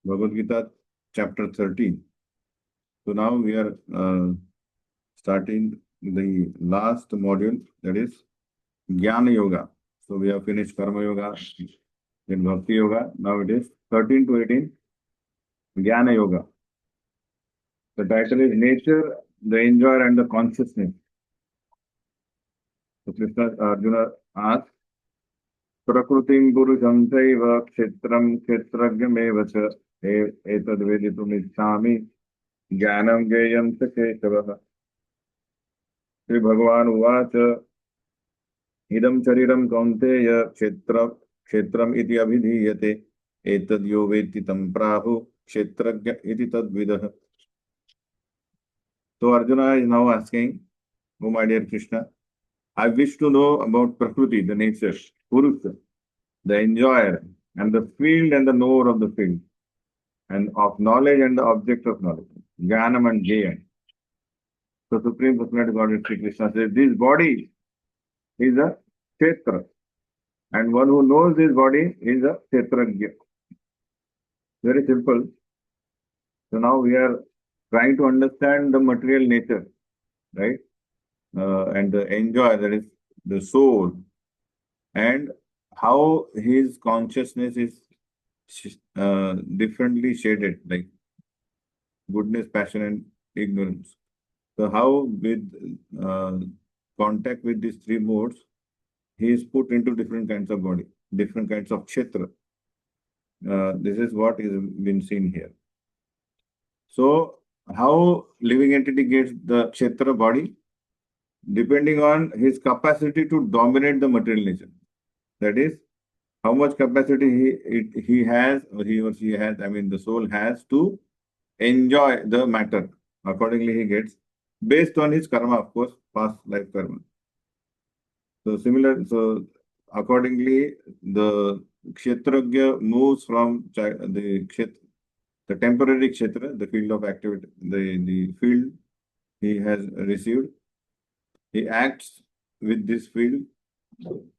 Bhagavad Gita, chapter 13. So now we are starting the last module, that is Jnana Yoga. So we have finished Karma Yoga, then Bhakti Yoga. Now it is 13 to 18, Jnana Yoga. The title is Nature, the Enjoyer and the Consciousness. So Krishna Arjuna asks, Prakrutim Purusham Saiva Kshetram Kshetragyam Cha Etad Veditum Ichchami Jnanam Geyam Sa Keshavaha. Sri Bhagavan Uvacha Idam Sharidam Kaunteya Kshetram iti abhidhiyate etad yo veti tam prahu kshetragya iti tad vidah. So Arjuna is now asking, oh my dear Krishna, I wish to know about Prakriti, the nature, Purusha, the enjoyer, and the field and the knower of the field, and of knowledge and the object of knowledge, Jnanam and Jnana. So Supreme Personality Godhead Sri Krishna says, this body is a Kshetra, and one who knows this body is a Kshetragya. Very simple. So now we are trying to understand the material nature, right? And the enjoy, that is the soul, and how his consciousness is differently shaded, like goodness, passion, and ignorance. So how with contact with these three modes, he is put into different kinds of body, different kinds of kshetra. This is what is been seen here. So how living entity gets the kshetra body? Depending on his capacity to dominate the material nature. That is, how much capacity he has, or he or she has, I mean the soul has to enjoy the matter. Accordingly he gets, based on his karma, of course, past life karma. So accordingly the kshetragya moves from the temporary kshetra, the field of activity, the field he has received. He acts with this field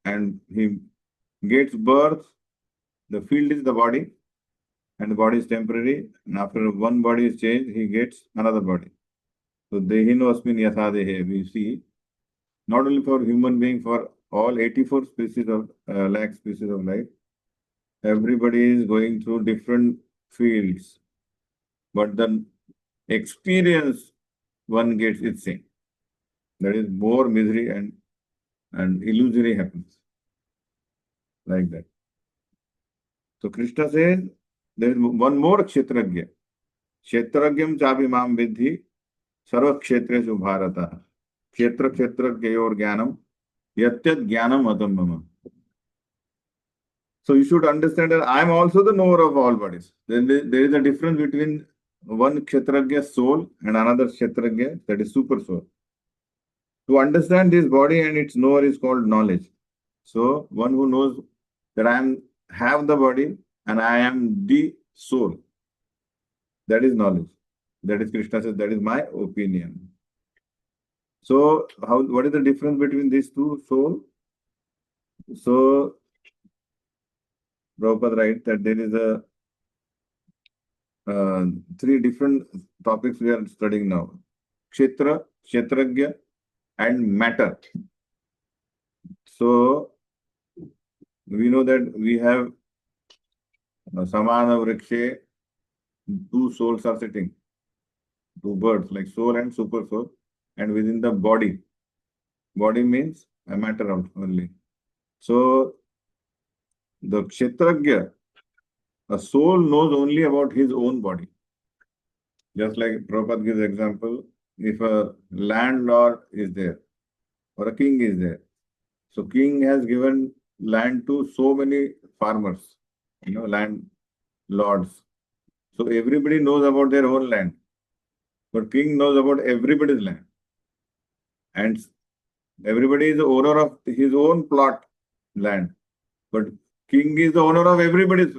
and he gets birth. The field is the body and the body is temporary. And after one body is changed, he gets another body. So Dehino Asmin Yathadehe, we see, not only for human being, for all 84 species of lakh species of life, everybody is going through different fields. But the experience one gets is same. That is, more misery and illusory happens. Like that. So Krishna says, there is one more kshetragya. Kshetragyam chabhimam vidhi sarva kshetresu bharata. Kshetra kshetragyayor jnanam yatyat jnanam adam mama. So you should understand that I am also the knower of all bodies. Then there is a difference between one kshetragya soul and another kshetragya, that is super soul. To understand this body and its knower is called knowledge. So one who knows that I have the body and I am the soul, that is knowledge. That is, Krishna says, that is my opinion. So what is the difference between these two souls? So Prabhupada writes that there is three different topics we are studying now. Kshetra, Kshetragya, and matter. So we know that we have Samana Vrikshe, two souls are sitting, two birds, like soul and super soul, and within the body. Body means a matter only. So the Kshetragya, a soul knows only about his own body. Just like Prabhupada gives example, if a landlord is there or a king is there. So king has given land to so many farmers, landlords. So everybody knows about their own land. But king knows about everybody's land. And everybody is the owner of his own plot land. But king is the owner of everybody's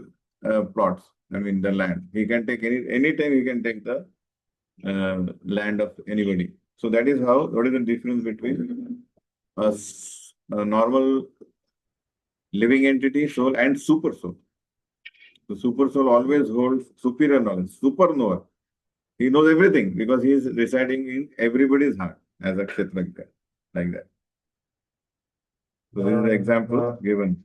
plots, the land. He can take any time he can take the land of anybody. So that is what is the difference between a normal living entity, soul, and super soul. The super soul always holds superior knowledge, superknower. He knows everything because he is residing in everybody's heart as a kshetragya, like that. So this is the example given.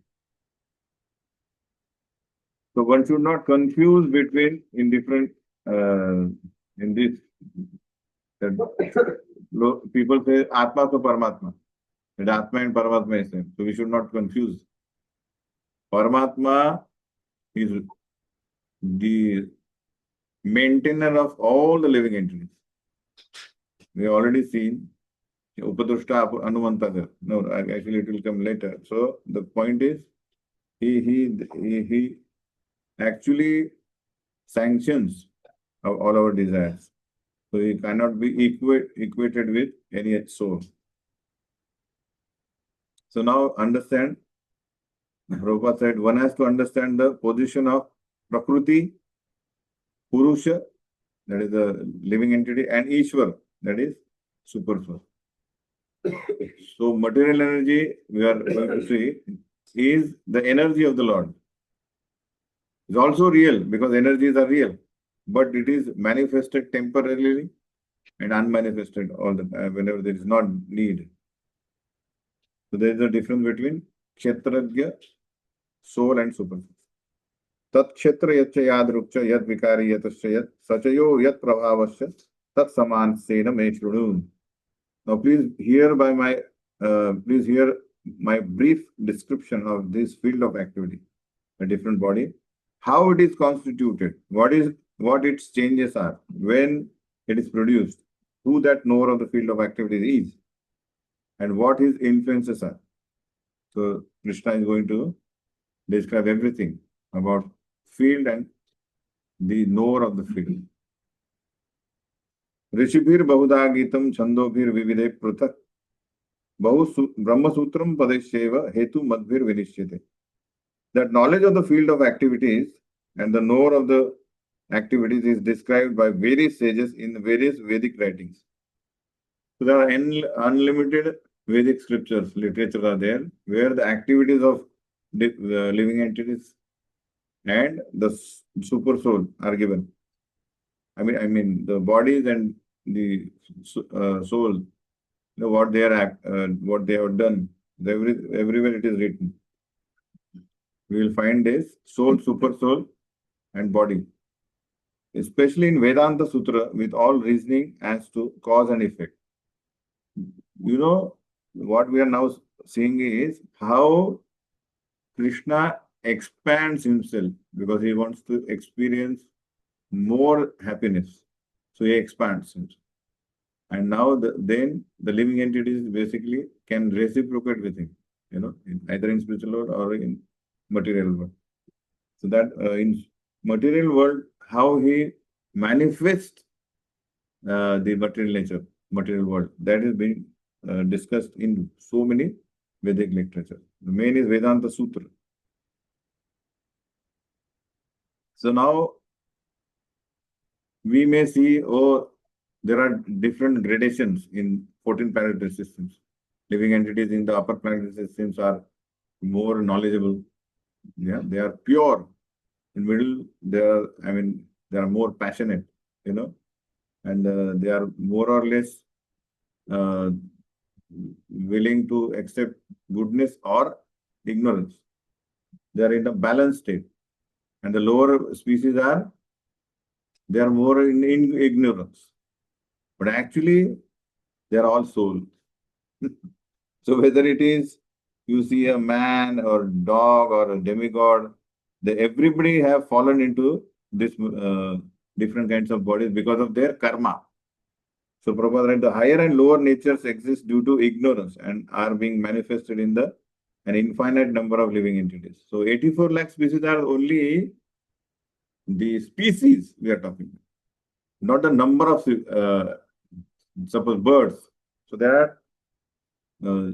So one should not confuse between in different in this. People say Atma to Paramatma. And Atma and Paramatma is same. So we should not confuse. Paramatma is the maintainer of all the living entities. We have already seen Upadrushta Anumanta. No, actually it will come later. So the point is, he actually sanctions all our desires. So he cannot be equated with any soul. So now understand, Prabhupada said, one has to understand the position of Prakriti, Purusha, that is the living entity, and Ishwar, that is super soul. So material energy, we are going to see, is the energy of the Lord. It's also real because energies are real, but it is manifested temporarily and unmanifested all the time whenever there is not need. So there is a difference between kshetragya, soul, and super soul. Tat kshetra yatcha yadrukcha yad vikari yatasya yat sachayo yat prabhavasya tat samansena me shrunu. Now please hear my brief description of this field of activity, a different body, how it is constituted, what its changes are, when it is produced, who that knower of the field of activity is, and what his influences are. So Krishna is going to describe everything about field and the knower of the field. Rishibhir Bahuda Gitam Chandobhir Vivide Pruthak Brahmasutram Padesheva Hetu Madhvir Vinishyate. That knowledge of the field of activities and the knower of the activities is described by various sages in various Vedic writings. So there are unlimited Vedic scriptures, literature are there, where the activities of the living entities and the super soul are given. I mean the bodies and the soul, what they are what they have done. Everywhere it is written. We will find this soul, super soul, and body, especially in Vedanta Sutra, with all reasoning as to cause and effect. You know, what we are now seeing is how Krishna expands himself because he wants to experience more happiness. So he expands himself. And now then the living entities basically can reciprocate with him, either in spiritual world or in material world. So that in material world, how he manifests the material world, that is being discussed in so many Vedic literature. The main is Vedanta Sutra. So now we may see, there are different gradations in 14 planetary systems. Living entities in the upper planetary systems are more knowledgeable. Yeah, they are pure. In middle, they are more passionate, and they are more or less willing to accept goodness or ignorance. They are in a balanced state. And the lower species they are more in ignorance. But actually, they are all soul. So whether it is you see a man or dog or a demigod, everybody have fallen into this different kinds of bodies because of their karma. So Prabhupada, the higher and lower natures exist due to ignorance and are being manifested in an infinite number of living entities. So 84 lakh species are only the species we are talking about, not the number of suppose birds. So there are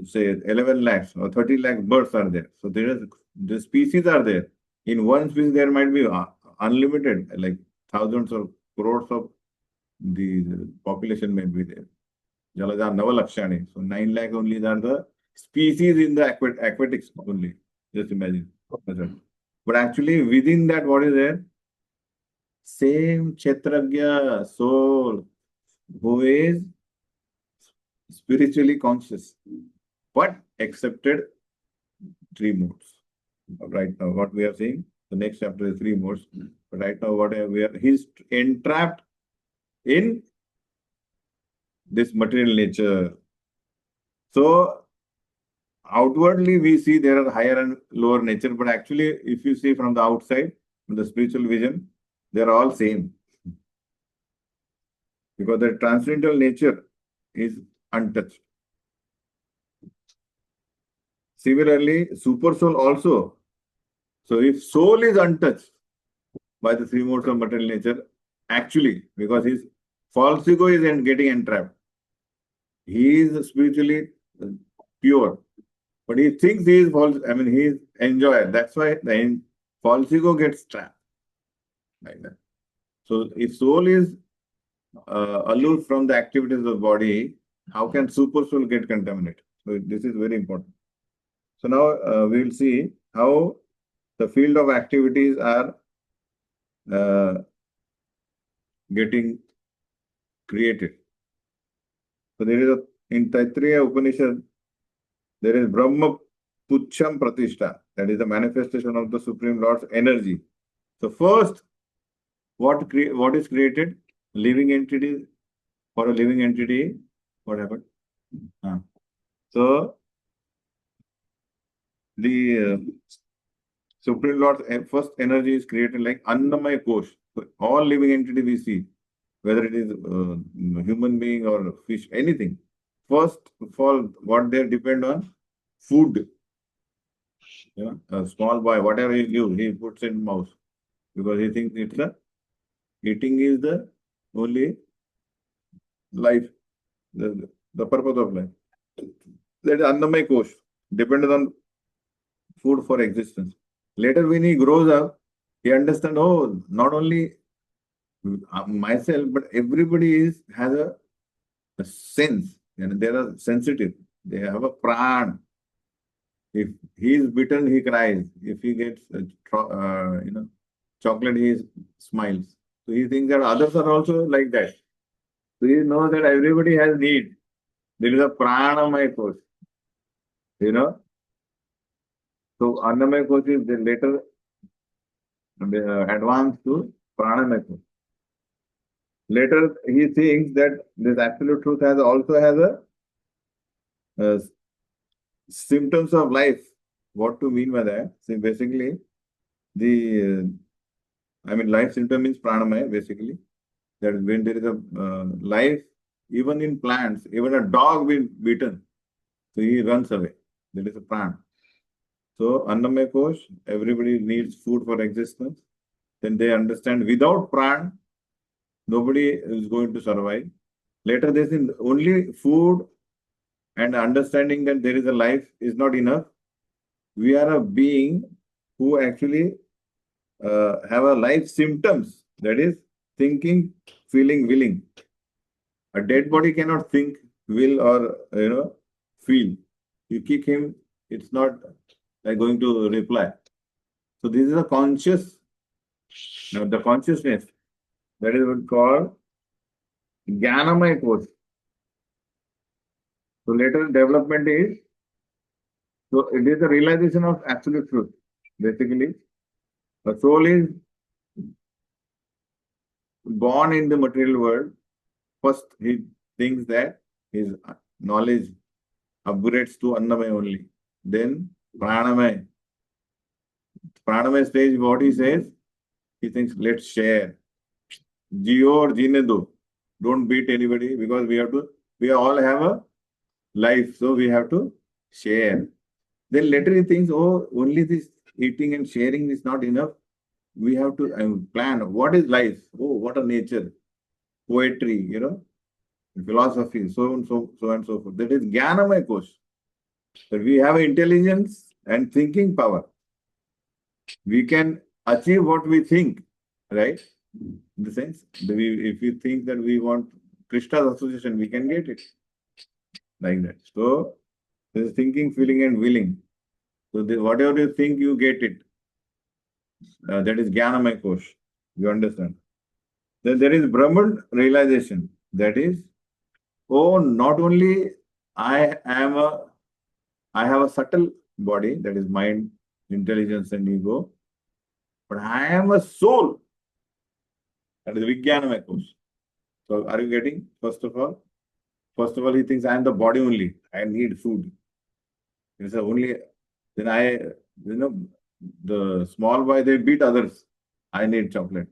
say 11 lakhs or 30 lakh birds are there. So the species are there. In one species there might be unlimited, like thousands or crores of the population might be there. Jalaja Navalakshani. So 9 lakh only are the species in the aquatics only. Just imagine. But actually within that, what is there? Same Kshetragya soul who is spiritually conscious, but accepted three modes. Right now, what we are seeing, the next chapter is three modes. But right now, what we are, he's entrapped in this material nature. So outwardly, we see there are higher and lower nature, but actually, if you see from the outside, from the spiritual vision, they are all same. Because the transcendental nature is untouched. Similarly, super soul also. So if soul is untouched by the three modes of material nature, actually, because his false ego is getting entrapped. He is spiritually pure, but he thinks he is false. I mean, he is enjoyer. That's why the false ego gets trapped like that. So if soul is aloof from the activities of the body, how can super soul get contaminated? So this is very important. So now we will see how the field of activities are getting created. So there is in Taittiriya Upanishad, there is Brahma Pucham Pratishtha, that is the manifestation of the Supreme Lord's energy. So first, what is created? Living entity. For a living entity, what happened? So the Supreme Lord's first energy is created like Annamaya Kosh. So all living entity we see, whether it is human being or fish, anything. First of all, what they depend on? Food. Yeah, a small boy, whatever he gives, he puts in mouth because he thinks eating is the only life, the purpose of life. That is Annamaya Kosh, dependent on food for existence. Later, when he grows up, he understands, oh, not only myself, but everybody has a sense, and they are sensitive. They have a pran. If he is bitten, he cries. If he gets chocolate, he smiles. So he thinks that others are also like that. So he knows that everybody has need. There is a pranamaya course, you know. So annamaya course is then later advanced to pranamaya course. Later he thinks that this absolute truth also has a symptoms of life. What to mean by that? See, basically, the life symptom means pranamaya, basically. That when there is a life, even in plants, even a dog will be beaten, so he runs away. That is a pran. So, Annamaya Kosh, everybody needs food for existence. Then they understand without pran, nobody is going to survive. Later, they say only food and understanding that there is a life is not enough. We are a being who actually have a life symptoms, that is thinking, feeling, willing. A dead body cannot think, will, or feel. You kick him, it's not like going to reply. So this is a conscious, now the consciousness, that is what called Jnanamaya course. So later development is, so it is the realization of absolute truth. Basically, the soul is born in the material world. First, he thinks that his knowledge upgrades to Annamaya only. Then Pranamaya. Pranamaya stage, what he says, he thinks, let's share. Jio or Jine do. Don't beat anybody because we all have a life, so we have to share. Then later he thinks, oh, only this eating and sharing is not enough. We have to plan. What is life? Oh, what a nature. Poetry, philosophy, so and so forth. That is Jnanamaya Kosh. That we have intelligence and thinking power. We can achieve what we think, right? In the sense, if we think that we want Krishna's association, we can get it like that. So, there is thinking, feeling, and willing. So, whatever you think, you get it. that is Jnanamaya Kosh. You understand? Then there is Brahman realization. That is, oh, not only I am a, I have a subtle body, that is mind, intelligence, and ego, but I am a soul. That is Vijnanamaya Kosh. So, are you getting? First of all, he thinks I am the body only. I need food. It's only then the small boy, they beat others. I need chocolate.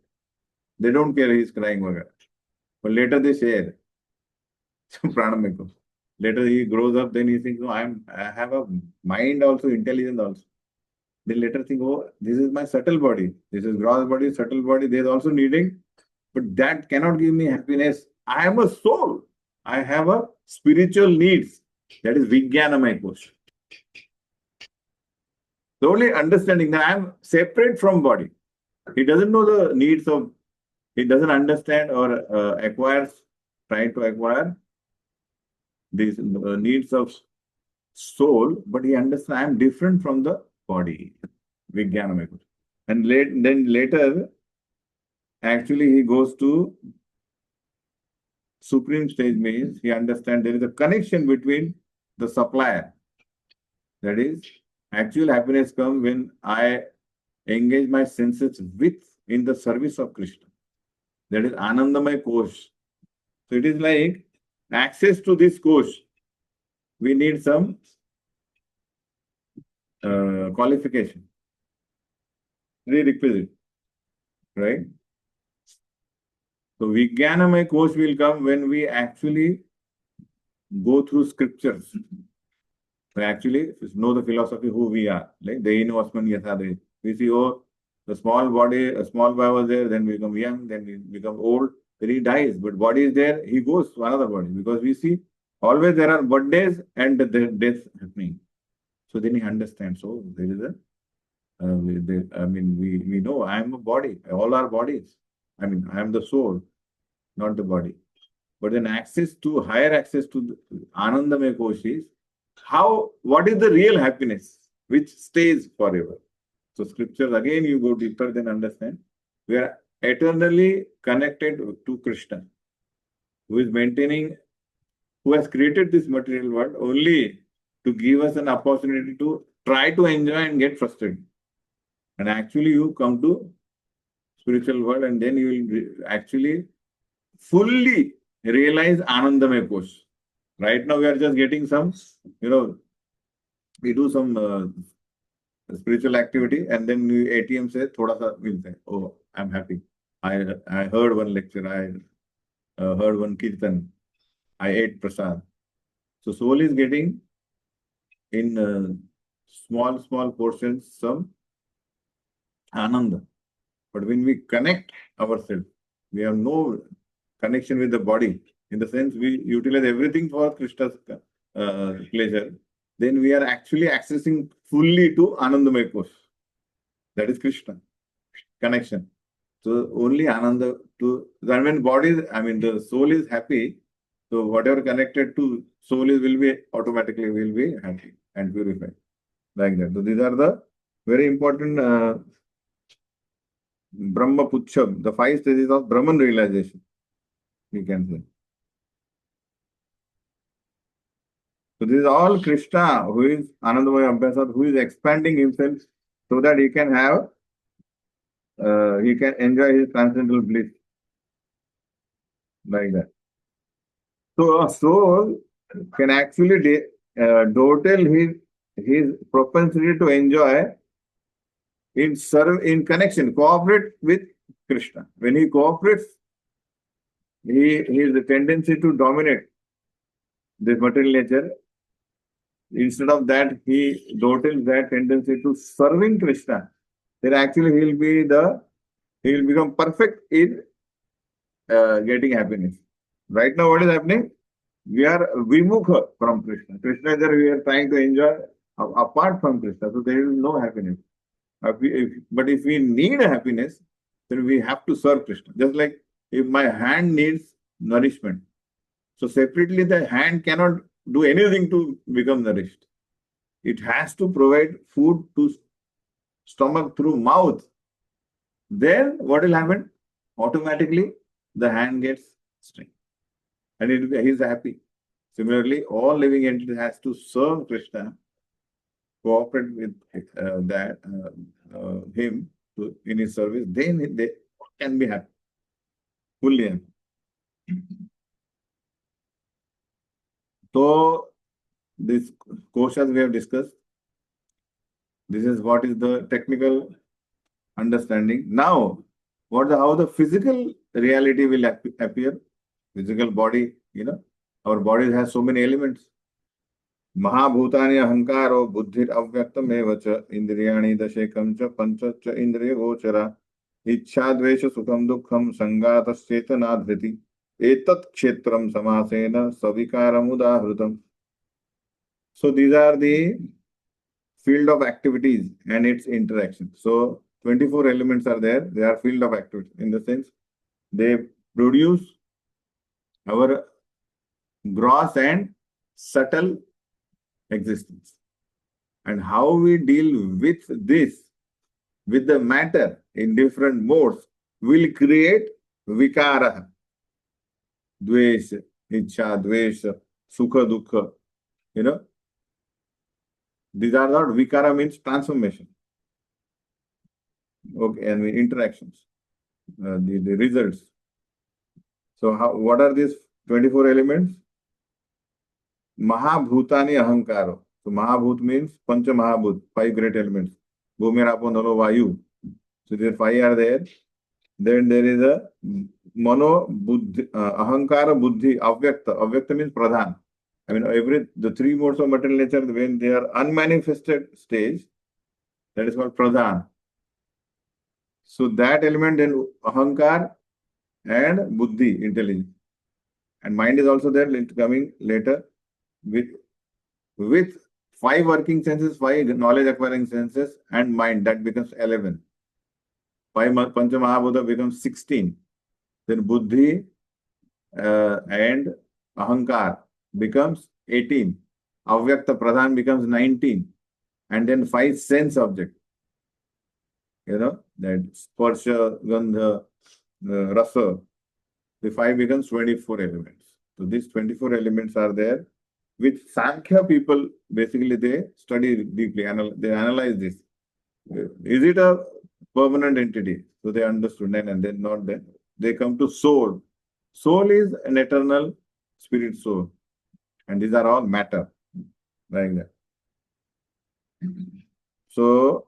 They don't care he's crying. But later they share. Pranamiko. Later he grows up, then he thinks, no, I have a mind also, intelligence also. They later think, oh, this is my subtle body. This is gross body, subtle body. There's also needing, but that cannot give me happiness. I am a soul. I have a spiritual needs. That is Vijnanamaya Kosh. The only understanding that I am separate from body. He doesn't know the needs of, he doesn't understand or trying to acquire these needs of soul, but he understands I am different from the body. Vijnanamaya Kosh. And then later, actually he goes to supreme stage, means he understands there is a connection between the supplier. That is, actual happiness comes when I engage my senses in the service of Krishna. That is Anandamaya Kosh. So it is like access to this Kosh. We need some qualification, prerequisite, right? So Vijnanamaya Kosh will come when we actually go through scriptures. We actually know the philosophy who we are. Like Deen Gauranga. We see, oh, the small body, a small boy was there, then we become young, then we become old, then he dies. But body is there, he goes to another body. Because we see always there are birthdays and the death happening. So then he understands. So there is we know I am a body, all are bodies. I am the soul, not the body. But then higher access to the Anandamaya Kosh is what is the real happiness which stays forever? So scriptures, again, you go deeper, then understand. We are eternally connected to Krishna, who is who has created this material world only to give us an opportunity to try to enjoy and get frustrated. And actually you come to spiritual world and then you will actually fully realize Anandamaya Kosh. Right now we are just getting some, we do some spiritual activity and then ATM says, thoda sa milta hai. Oh, I'm happy. I heard one lecture, I heard one kirtan, I ate prasad. So soul is getting in small portions some ananda. But when we connect ourselves, we have no connection with the body. In the sense we utilize everything for Krishna's pleasure. Then we are actually accessing fully to Anandamaya Kosh. That is Krishna. Connection. So only Ananda then when the soul is happy, so whatever connected to soul will be happy and purified. Like that. So these are the very important Brahma Pucham, the 5 stages of Brahman realization, we can say. So this is all Krishna, who is Anandamaya Abhyasa, who is expanding himself so that he can enjoy his transcendental bliss. Like that. So a soul can actually total his propensity to enjoy in connection, cooperate with Krishna. When he cooperates, his tendency to dominate the material nature. Instead of that, he totals that tendency to serving Krishna. Then actually he will become perfect in getting happiness. Right now, what is happening? We are vimukha from Krishna. Krishna is there, we are trying to enjoy apart from Krishna. So there is no happiness. But if we need a happiness, then we have to serve Krishna. Just like if my hand needs nourishment. So separately, the hand cannot do anything to become nourished. It has to provide food to stomach through mouth. then what will happen? Automatically, the hand gets strength and he is happy. Similarly, all living entities has to serve Krishna, cooperate with him in his service. Then they can be happy, fully happy. So, this koshas we have discussed. This is what is the technical understanding. Now, how the physical reality will appear? Physical body, our body has so many elements. महाभूतानि अहंकारो बुद्धिर अव्यक्तमेव च इंद्रियाणि दशेकं च पंच च इंद्रिय गोचरा इच्छा द्वेष सुखम दुखम संगातश्चेतना धृति एतत् क्षेत्रम समासेन सविकारम उदाहृतम. So these are the field of activities and its interaction. So 24 elements are there. They are field of activity in the sense they produce our gross and subtle existence. And how we deal with this, with the matter in different modes, will create vikara. Dvesha, ichha, dvesha, sukha, dukkha. These are not vikara means transformation. Okay, and interactions, the results. So what are these 24 elements? Mahabhutani ahankaro. So Mahabhut means Pancha Mahabhut, 5 great elements. Bhumi, Rapo, Nalo, Vayu. So there 5 are there. Then there is a Mano, Buddhi, Ahankara, Buddhi, Avyakta. Avyakta means Pradhan. I mean, the 3 modes of material nature, when they are unmanifested stage, that is called Pradhan. So that element, then Ahankar and Buddhi, intelligence. And mind is also there, coming later. With 5 working senses, 5 knowledge acquiring senses, and mind, that becomes 11. 5 Pancha Mahabhuta becomes 16. Then Buddhi and Ahankar becomes 18. Avyakta Pradhan becomes 19. And then 5 sense objects. That Sparsha, Gandha, Rasa. The 5 becomes 24 elements. So these 24 elements are there. With Sankhya people, basically they study deeply, they analyze this. Is it a permanent entity? So they understood, and then not then. They come to soul. Soul is an eternal spirit soul. And these are all matter, like that. So,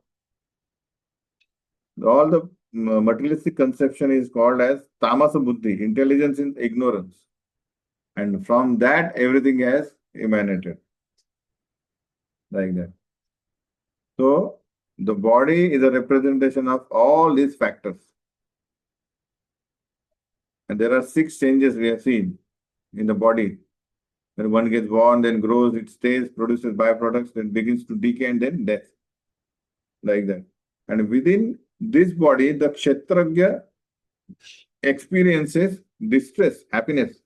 all the materialistic conception is called as tamasa buddhi, intelligence in ignorance. And from that, everything has emanated, like that. So, the body is a representation of all these factors. And there are 6 changes we have seen in the body. When one gets born, then grows, it stays, produces byproducts, then begins to decay, and then death. Like that. And within this body, the kshetragya experiences distress, happiness,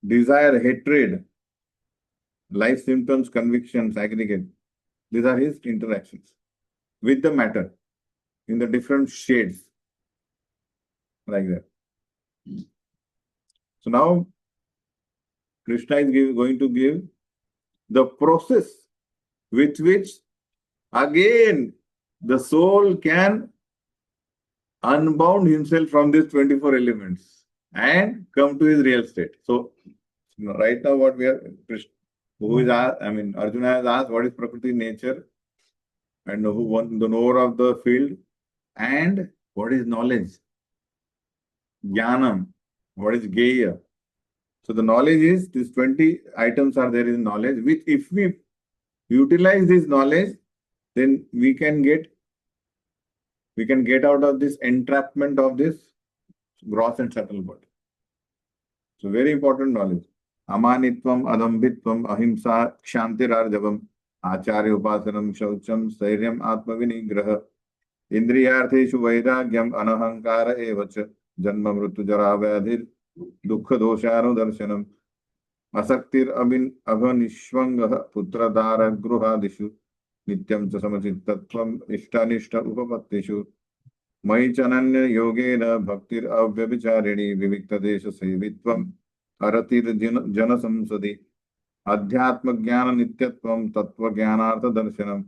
desire, hatred, life symptoms, convictions, aggregate. These are his interactions with the matter in the different shades, like that. So now Krishna is going to give the process with which again the soul can unbound himself from these 24 elements and come to his real state. So right now what we are, Arjuna has asked what is Prakriti nature and who won the knower of the field and what is knowledge, Jnanam, what is Geya. So the knowledge is, these 20 items are there in knowledge, which if we utilize this knowledge, then we can get out of this entrapment of this gross and subtle body. So very important knowledge. Amanitvam, adambhitvam, ahimsa, kshantirarjavam, acharya upasanam, shaucham, sairyam, atmavinigraha, indriyartheshu vairagyam, anahankara evacha, janma mritu jara vyadhir, dukkha doshanu darshanam, asaktir abhanishvangah, putradhara gruhadishu, nityam cha samachittatvam, ishtanishta upapattishu. मयि चनन्य योगेन भक्तिर अव्यभिचारिणी विविक्त देश सेवित्वम अरतिर जन संसदि अध्यात्म ज्ञान नित्यत्वम तत्व ज्ञानार्थ दर्शनम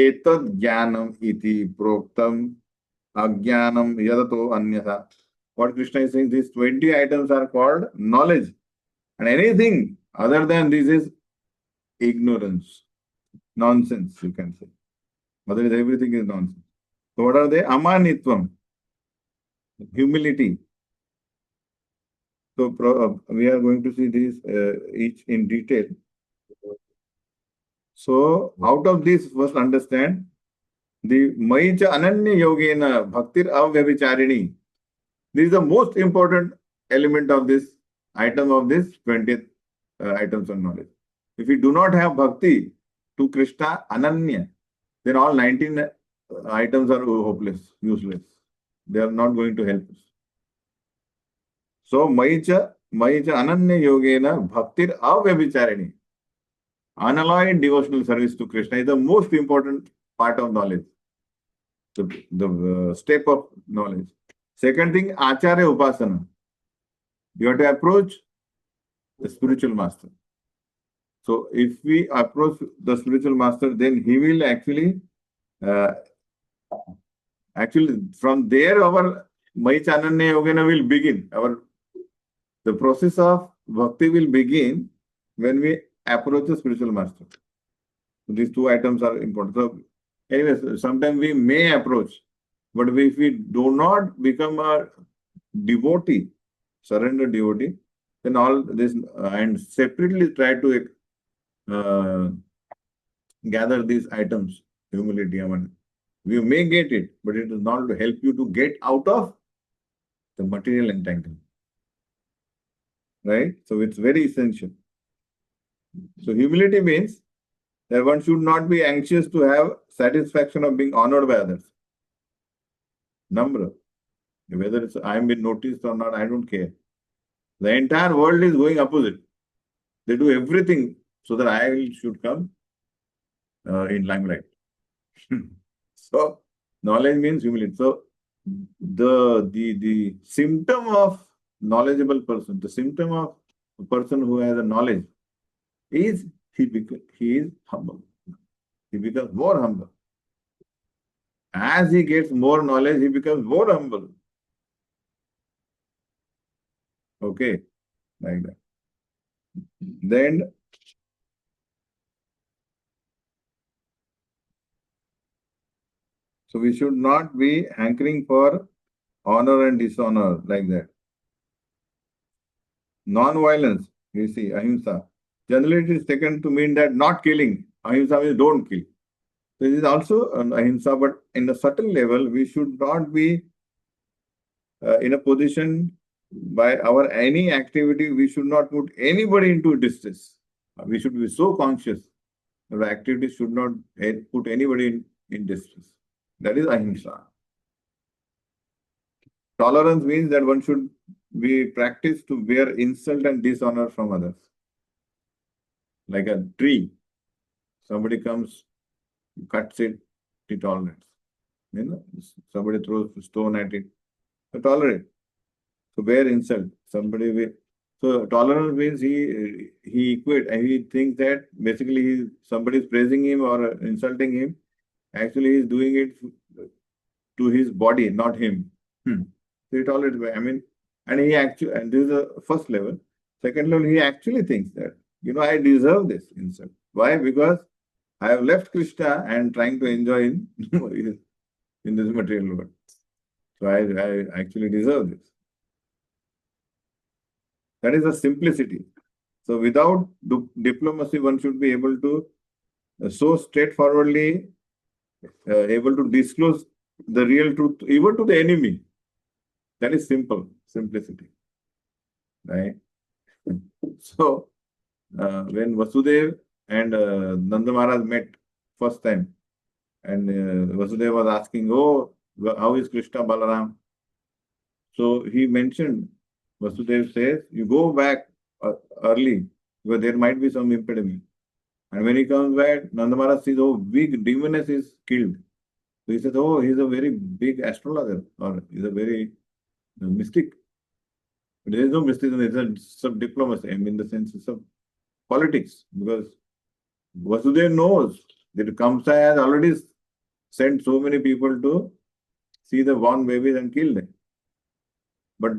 एतद् ज्ञानम इति प्रोक्तम अज्ञानम यदतो अन्यथा. What Krishna is saying, these 20 items are called knowledge, and anything other than this is ignorance, nonsense, you can say. Otherwise, everything is nonsense. So what are they? Amanitvam, humility. So we are going to see these each in detail. So out of this, first understand the Maicha Ananya Yogena Bhaktir Avyabhicharini. This is the most important element of this item of this 20th items of knowledge. If we do not have bhakti to Krishna Ananya, then all 19 items are hopeless, useless. They are not going to help us. So Maicha Ananya Yogena Bhaktir Avyabhicharini. Unalloyed devotional service to Krishna is the most important part of knowledge. The step of knowledge. Second thing, Acharya Upasana. You have to approach the spiritual master. So if we approach the spiritual master, then he will actually from there our Maichananya Yogena will begin. The process of bhakti will begin when we approach the spiritual master. So these two items are important. So anyways, sometimes we may approach, but if we do not become a devotee, surrender devotee, then all this and separately try to gather these items, humility, we may get it, but it is not to help you to get out of the material entanglement. Right? So it's very essential. So humility means that one should not be anxious to have satisfaction of being honored by others. Number. Whether it's I'm being noticed or not, I don't care. The entire world is going opposite. They do everything so that I should come in limelight. So knowledge means humility. So the symptom of knowledgeable person, the symptom of a person who has a knowledge is he is humble. He becomes more humble. As he gets more knowledge, he becomes more humble. Okay, like that. Then so we should not be hankering for honor and dishonor like that. Non-violence, you see, ahimsa. Generally, it is taken to mean that not killing. Ahimsa means don't kill. So this is also an ahimsa, but in a certain level, we should not be in a position by our any activity, we should not put anybody into distress. We should be so conscious that our activity should not put anybody in distress. That is ahimsa. Tolerance means that one should be practiced to bear insult and dishonor from others. Like a tree, somebody comes, cuts it, he tolerates. You know, somebody throws a stone at it, so tolerate. So bear insult. Somebody will. So tolerance means he equate and he thinks that basically somebody is praising him or insulting him. Actually, he is doing it to his body, not him. So he tolerates. I mean, and he actually, and this is the first level. Second level, he actually thinks that, you know, I deserve this insult. Why? Because I have left Krishna and trying to enjoy in this material world. So I actually deserve this. That is the simplicity. So without diplomacy, one should be able to so straightforwardly able to disclose the real truth even to the enemy. That is simple, simplicity. Right? So when Vasudev and Nanda Maharaj met first time, and Vasudev was asking, oh, how is Krishna Balaram? So he mentioned, Vasudev says, you go back early, because there might be some impediment. And when he comes back, Nanda Maharaj sees, oh, big demoness is killed. So he said, oh, he's a very big astrologer or he's a very mystic. But there is no mysticism, it's a diplomacy. I mean, the sense it's of politics because Vasudev knows that Kamsa has already sent so many people to see the born babies and kill them. But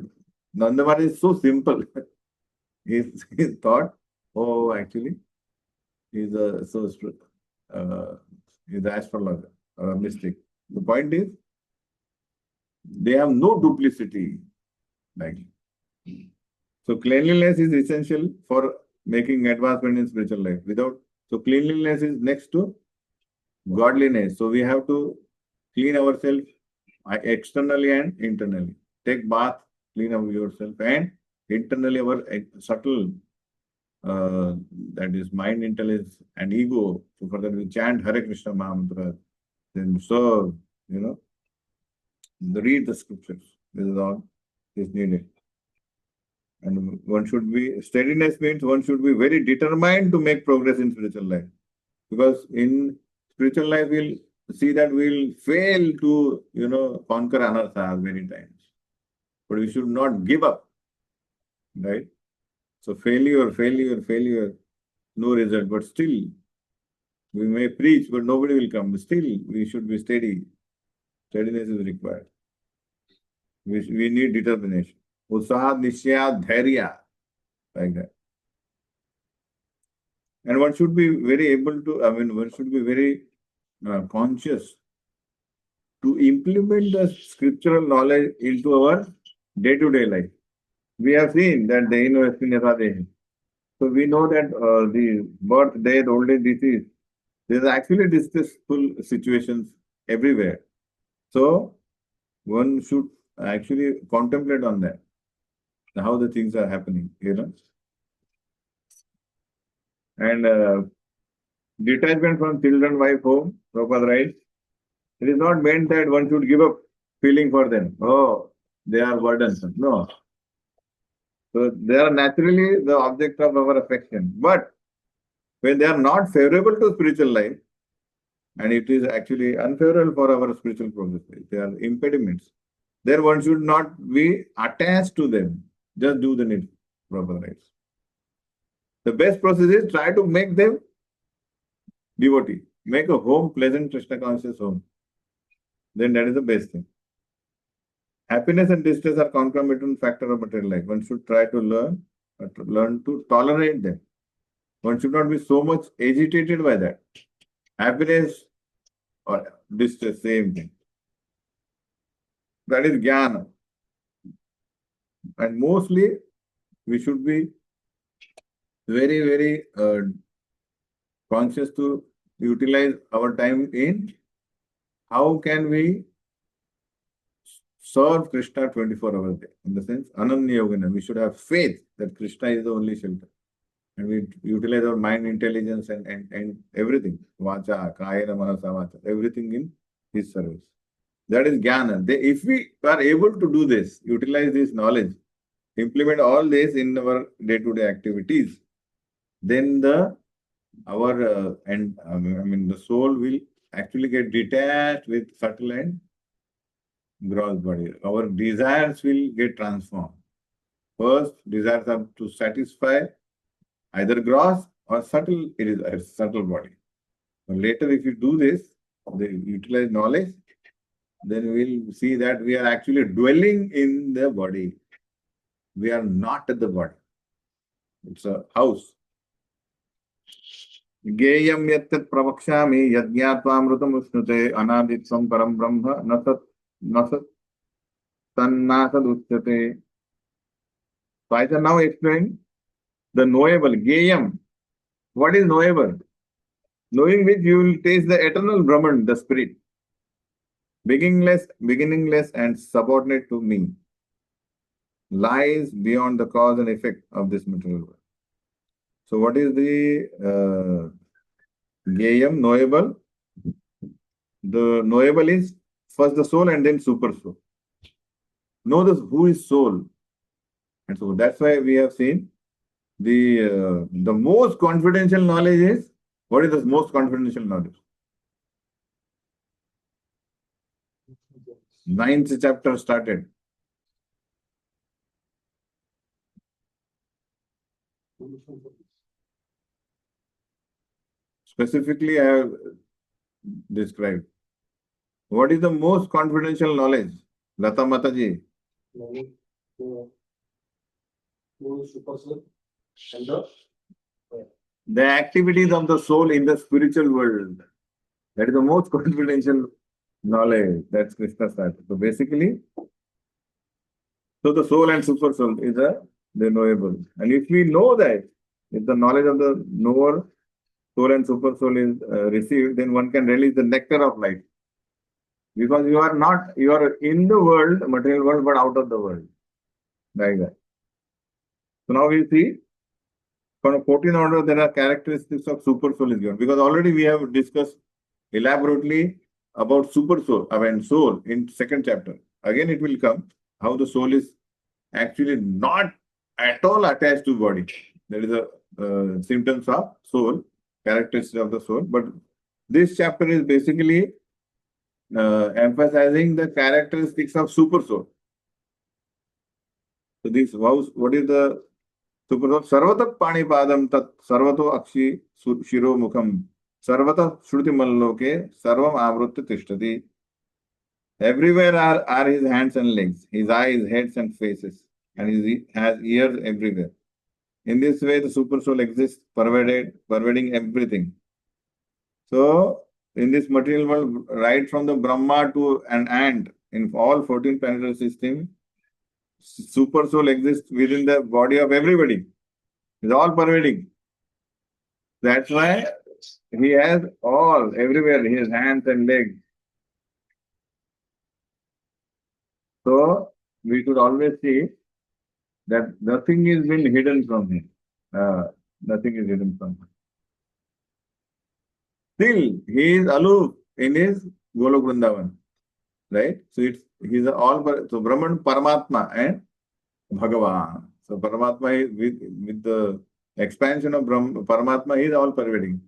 Nandamar is so simple. He thought, oh, actually, he's a he's an astrologer or a mystic. The point is, they have no duplicity. Like so, cleanliness is essential for making advancement in spiritual life. Without so, cleanliness is next to godliness. So we have to clean ourselves externally and internally. Take bath, clean up yourself, and internally our subtle that is mind, intelligence, and ego. So for that we chant Hare Krishna mantra, then serve, read the scriptures. This is all is needed. And one should be, steadiness means one should be very determined to make progress in spiritual life. Because in spiritual life, we'll see that we'll fail to, conquer anartha many times. But we should not give up, right? So failure, no result. But still, we may preach, but nobody will come. Still, we should be steady. Steadiness is required. We need determination. Usaha, nishya, dhairya, like that. And one should be very able to, one should be very conscious to implement the scriptural knowledge into our day-to-day life. We have seen that the university, so we know that the birth, death, old age, disease, there's actually distressful situations everywhere. So one should actually contemplate on that, how the things are happening, And detachment from children, wife, home, Prabhupada writes, it is not meant that one should give up feeling for them. Oh, they are burdensome. No. So they are naturally the object of our affection. But when they are not favorable to spiritual life, and it is actually unfavorable for our spiritual progress, they are impediments, then one should not be attached to them. Just do the need, proper rights. The best process is try to make them devotee. Make a home pleasant, Krishna conscious home. Then that is the best thing. Happiness and distress are concomitant factor of material life. One should try to learn to tolerate them. One should not be so much agitated by that. Happiness or distress, same thing. That is jnana. And mostly we should be very, very conscious to utilize our time in how can we serve Krishna 24 hours a day. In the sense, Ananya Yogana, we should have faith that Krishna is the only shelter. And we utilize our mind, intelligence, and everything. Vacha, Kayana, Manasa, Vacha, everything in his service. That is Jnana. If we are able to do this, utilize this knowledge, implement all this in our day-to-day activities, then the soul will actually get detached with subtle and gross body. Our desires will get transformed. First, desires are to satisfy either gross or subtle. It is a subtle body. But later, if you do this, they utilize knowledge, then we'll see that we are actually dwelling in the body. We are not the body. It's a house. Geyam yattat pravakshami yajñātvāmrutam usnute anāditvam param brahma nasat tannasad usyate. So I shall now explain the knowable, Geyam. What is knowable? Knowing which you will taste the eternal Brahman, the spirit. Beginningless and subordinate to me. Lies beyond the cause and effect of this material world. So what is the Geyam, knowable? The knowable is first the soul and then super soul. Know this, who is soul. And so that's why we have seen the most confidential knowledge is, what is the most confidential knowledge? Ninth chapter started. Specifically, I have described. What is the most confidential knowledge? Lata Mataji. The activities of the soul in the spiritual world. That is the most confidential knowledge. That's Krishna started. So basically, so the soul and super soul is the knowable. And if we know that, if the knowledge of the knower, soul and super soul is received, then one can release the nectar of light. Because you are not, you are in the world, material world, but out of the world. Like that. So now we see, from 14 order, there are characteristics of super soul is given. Because already we have discussed elaborately about super soul, I mean soul in second chapter. Again it will come, how the soul is actually not at all attached to body. That is a symptoms of soul, characteristics of the soul. But this chapter is basically emphasizing the characteristics of super soul. So this, what is the super soul? Sarvata panipadam tat sarvato akshi shiro mukham sarvata shruti malloke sarvam avrutta tishtati. Everywhere are his hands and legs, his eyes, heads and faces, and he has ears everywhere. In this way, the super soul exists, pervading everything. So, in this material world, right from the Brahma to an ant, in all 14 planetary systems, super soul exists within the body of everybody. It's all pervading. That's why he has all, everywhere, his hands and legs. So, we should always see that nothing is been hidden from him. Nothing is hidden from him. Still, he is aloof in his Golok Vrindavan, right? So he's all, so Brahman, Paramatma and Bhagavan. So Paramatma is with the expansion of Paramatma, he is all pervading.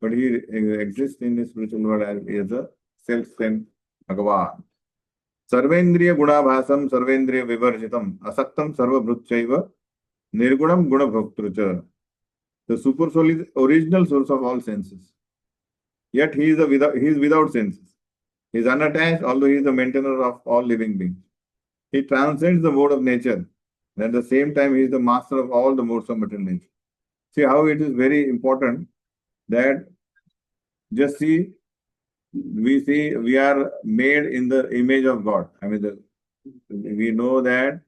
But he exists in the spiritual world as a self-same Bhagavan. Sarvendriya Gunabhasam, Sarvendriya Vivarjitam, Asaktam Sarva Bhrutchaiva, Nirgunam Guna Bhaktrucha. The super soul is original source of all senses. Yet he is without senses. He is unattached, although he is the maintainer of all living beings. He transcends the mode of nature. And at the same time, he is the master of all the modes of material nature. See how it is very important that just see, we are made in the image of God. I mean, we know that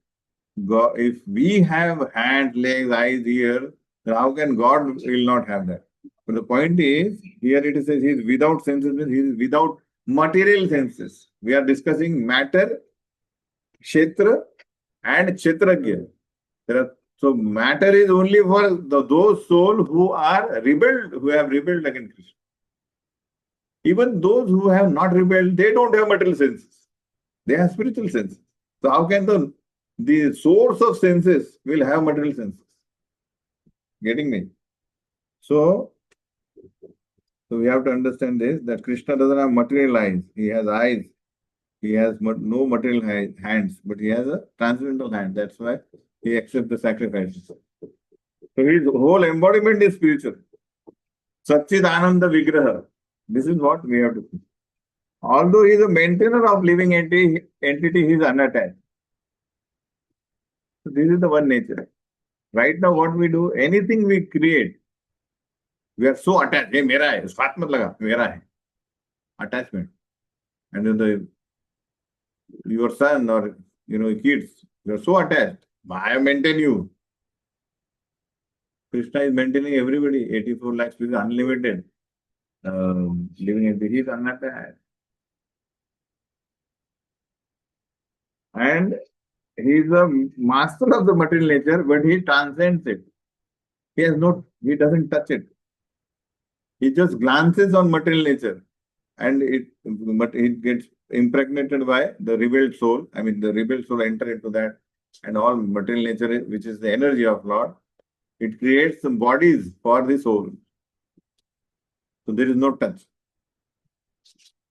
God, if we have hands, legs, eyes, ears, then how can God will not have that? But the point is, here it says he is without senses, means he is without material senses. We are discussing matter, kshetra, and kshetragya. So matter is only for those souls who are rebelled, who have rebelled against Krishna. Even those who have not rebelled, they don't have material senses. They have spiritual senses. So how can the source of senses will have material senses? Getting me? So we have to understand this, that Krishna doesn't have material eyes. He has eyes. He has no material hands, but he has a transcendental hand. That's why he accepts the sacrifices. So his whole embodiment is spiritual. Satchid Ananda Vigraha. This is what we have to see. Although he is a maintainer of living entity, he is unattached. So this is the one nature. Right now, what we do, anything we create, we are so attached. Hey, mera hai. Swat mat laga. Mera hai. Attachment. And then your son or kids, you are so attached. I maintain you. Krishna is maintaining everybody. 84 lakhs is unlimited. Living entity, he is unattached. And he is the master of the material nature, but he transcends it. He doesn't touch it. He just glances on material nature, and it gets impregnated by the rebelled soul. I mean, the rebelled soul enter into that, and all material nature, which is the energy of Lord, it creates some bodies for the soul. So there is no touch.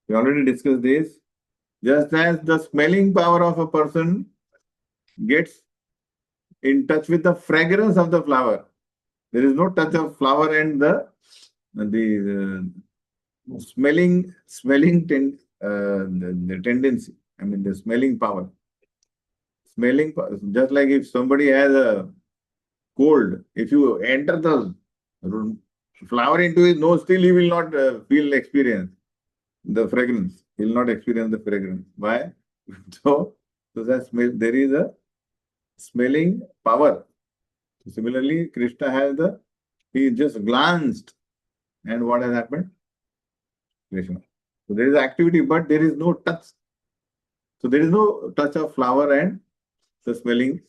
We already discussed this. Just as the smelling power of a person gets in touch with the fragrance of the flower. There is no touch of flower and the the tendency. I mean the smelling power. Just like if somebody has a cold, if you enter the flower into his nose, still he will not experience the fragrance. He will not experience the fragrance. Why? So that smell, there is a smelling power. Similarly, Krishna he just glanced, and what has happened? Krishna. So there is activity, but there is no touch. So there is no touch of flower and the smelling,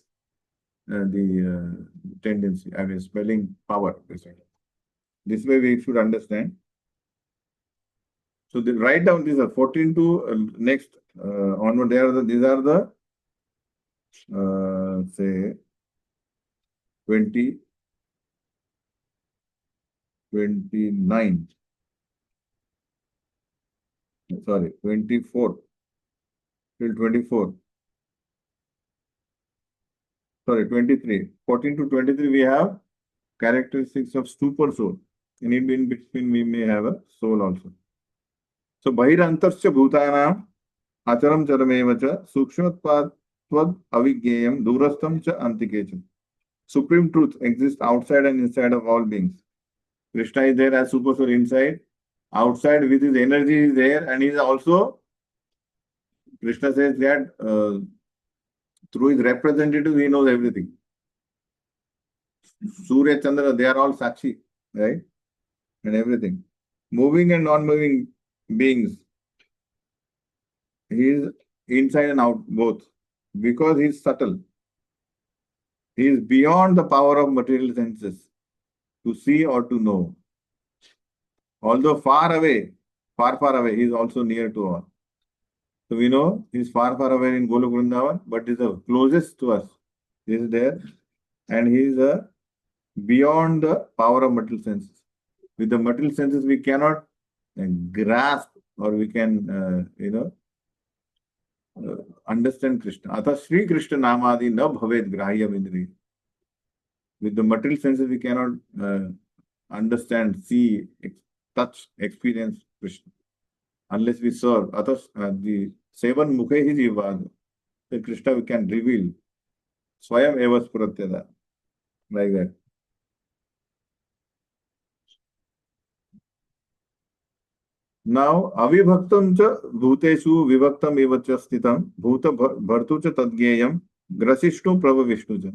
tendency, I mean, smelling power. This way we should understand. So write down these are 14 to next onward. These are the say 20, 29. Sorry, 24 till 24. Sorry, 23. 14 to 23 we have characteristics of super soul. And in between we may have a soul also. So Bahirantarscha Bhutanam Acharam Charamevacha Sukshmatpatvad Avigeyam Durastam Cha Antikecham. Supreme truth exists outside and inside of all beings. Krishna is there as super soul inside. Outside with his energy is there, and he is also, Krishna says that through his representative he knows everything. Surya, Chandra, they are all Sakshi, right? And everything. Moving and non-moving beings. He is inside and out both. Because he is subtle. He is beyond the power of material senses to see or to know. Although far away, far away, he is also near to all. So we know he is far away in Golok Vrindavan, but he is the closest to us. He is there, and he is beyond the power of material senses. With the material senses, we cannot grasp or we can, understand Krishna. Atha Sri Krishna Namadi na bhaved grahya vidri. With the material senses, we cannot understand, see, touch, experience Krishna. Unless we serve. Atha the seven mukhe hi jivad. The Krishna we can reveal. Swayam eva spuratyada. Like that. Now, avibhaktam cha bhuteshu vivaktam eva cha sthitam bhuta bhartu cha tadgyayam grasishnu prabha vishnu cha.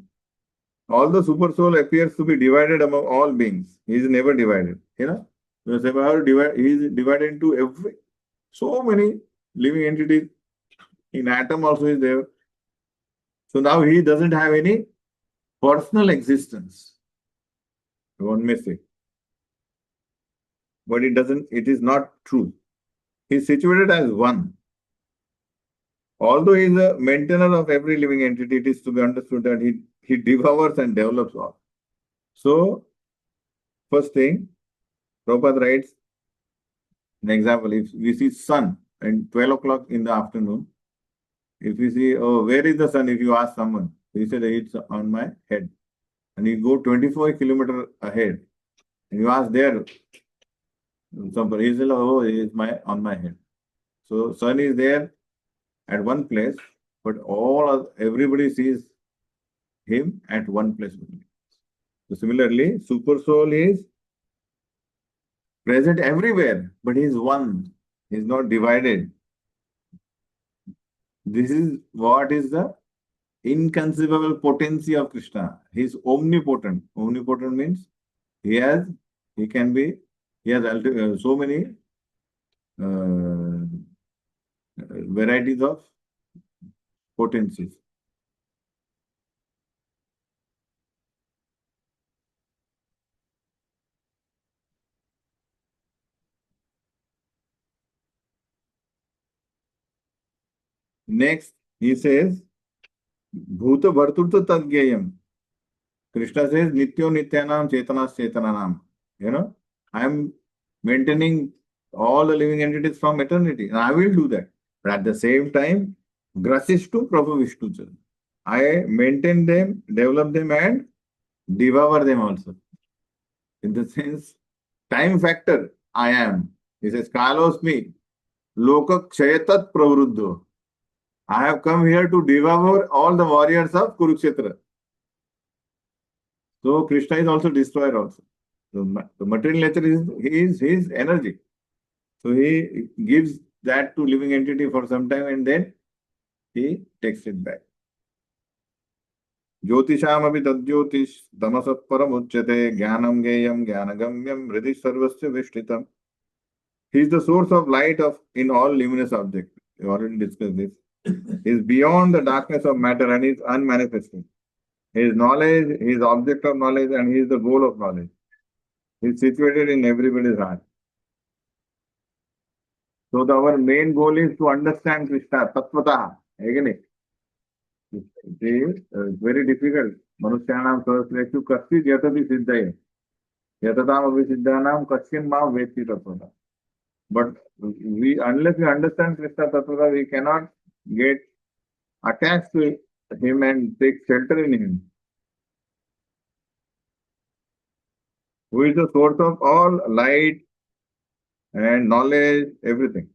All the super soul appears to be divided among all beings. He is never divided. You know? He is divided into so many living entities. In atom also is there. So now he doesn't have any personal existence. One may say. But it is not true. He is situated as one. Although he is a maintainer of every living entity, it is to be understood that he devours and develops all. So, first thing, Prabhupada writes, an example, if we see sun at 12 o'clock in the afternoon, if we see, oh, where is the sun? If you ask someone, he said, it's on my head. And you go 24 kilometers ahead, and you ask there, somebody, he said, oh, it's on my head. So, sun is there at one place, but everybody sees him at one place only. So similarly, super soul is present everywhere, but he is one. He is not divided. This is what is the inconceivable potency of Krishna. He is omnipotent. Omnipotent means he has so many varieties of potencies. Next, he says, Bhuta Bharturta Tadgyayam. Krishna says, Nityo Nityanam Chetanas Chetananam. You know, I am maintaining all the living entities from eternity, and I will do that. But at the same time, grasishtu Prabhu Vishnu. I maintain them, develop them, and devour them also. In the sense, time factor, I am. He says, Kalosmi, Loka Kshayatat Pravruddho. I have come here to devour all the warriors of Kurukshetra. So Krishna is also destroyer also. The material nature is his energy. So he gives that to living entity for some time and then he takes it back. Jyotisham abhi tadjyotish tamasat paramuchyate jnanam geyam jnanagamyam hridhi sarvasya vishtitam. He is the source of light of in all luminous objects. We already discussed this. He is beyond the darkness of matter and is unmanifested. His knowledge, his object of knowledge, and he is the goal of knowledge. He is situated in everybody's heart. So our main goal is to understand Krishna, Tattvataha. Again, it is very difficult. Manushyanam saraslekshu kaschid yatati siddhaye. Yatatam avi siddhanam kaschin ma veti tattvata. But unless we understand Krishna Tattvata, we cannot get attached to him and take shelter in him. Who is the source of all light and knowledge, everything.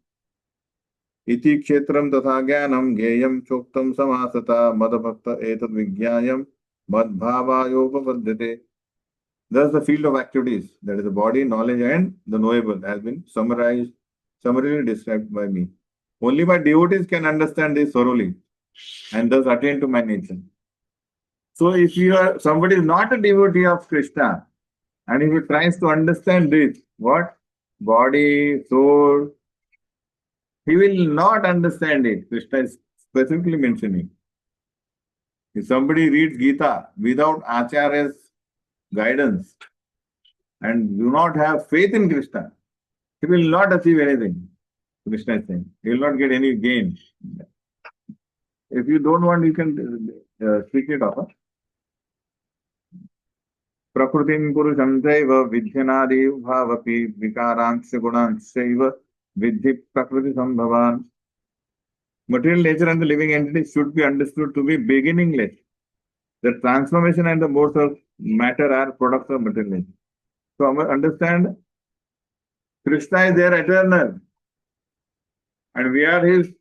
Iti kshetram tatha jnanam geyam choktam samasata madbhakta etad vijnayam madbhavayopapadyate. Thus the field of activities, that is the body, knowledge and the knowable, has been summarily described by me. Only my devotees can understand this thoroughly and thus attain to my nature. So if somebody is not a devotee of Krishna and if he tries to understand this, what? Body, soul, he will not understand it. Krishna is specifically mentioning. If somebody reads Gita without Acharya's guidance and do not have faith in Krishna, he will not achieve anything. Krishna is saying. He will not get any gain. If you don't want, you can speak it off. Prakrutim purusham chaiva vidyanadi bhavapi vikaranksha gunanshaiva vidhi prakriti sambhavan. Material nature and the living entity should be understood to be beginningless. The transformation and the modes of matter are products of material nature. So understand, Krishna is there eternal. And we are his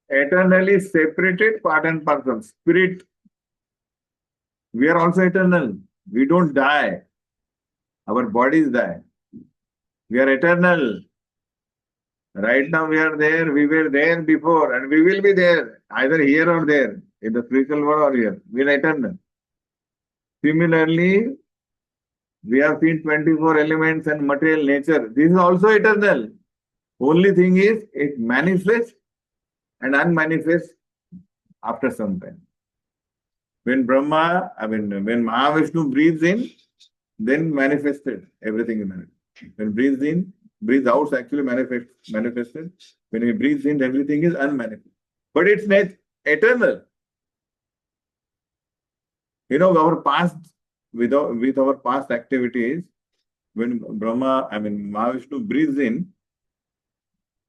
eternally separated part and parcel. Spirit, we are also eternal. We don't die. Our bodies die. We are eternal. Right now we are there, we were there before, and we will be there, either here or there, in the spiritual world or here. We are eternal. Similarly, we have seen 24 elements and material nature. This is also eternal. Only thing is, it manifests and unmanifests after some time. When when Mahavishnu breathes in, then manifested everything in it. When breathes in, breathes out actually manifested. When he breathes in, everything is unmanifested. But it's not eternal. Our past, with our past activities, when Mahavishnu breathes in,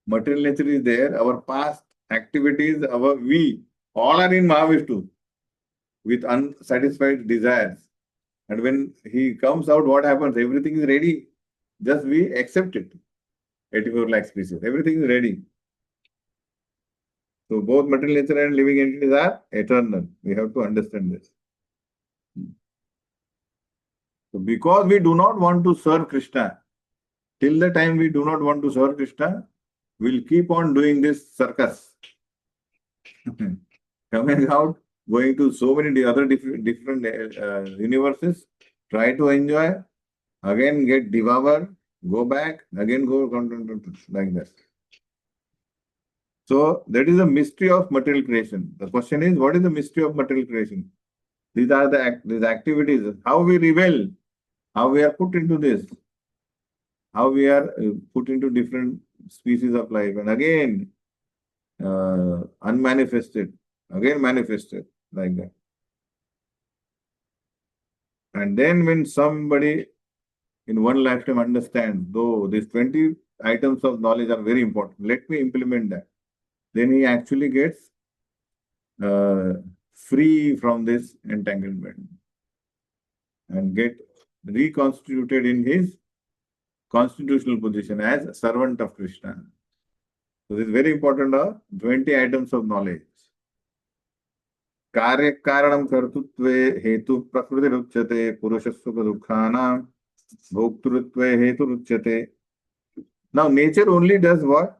material nature is there, our past activities, we all are in Mahavishnu with unsatisfied desires. And when he comes out, what happens? Everything is ready. Just we accept it. 84 lakh species. Everything is ready. So both material nature and living entities are eternal. We have to understand this. So because we do not want to serve Krishna, till the time we do not want to serve Krishna, we'll keep on doing this circus. Coming out, going to so many other different universes, try to enjoy, again get devoured, go back, again go like that. So that is the mystery of material creation. The question is, what is the mystery of material creation? These are these activities, how we rebel, how we are put into this, how we are put into different species of life, and again unmanifested, again manifested, like that. And then when somebody in one lifetime understands, though these 20 items of knowledge are very important, let me implement that. then he actually gets free from this entanglement and get reconstituted in his constitutional position as servant of Krishna. So this is very important. 20 items of knowledge. कार्य कारणम कर्तृत्वे हेतु प्रकृति रुच्यते पुरुषस्व दुखानां भोक्तृत्वे हेतु रुच्यते. Now nature only does what?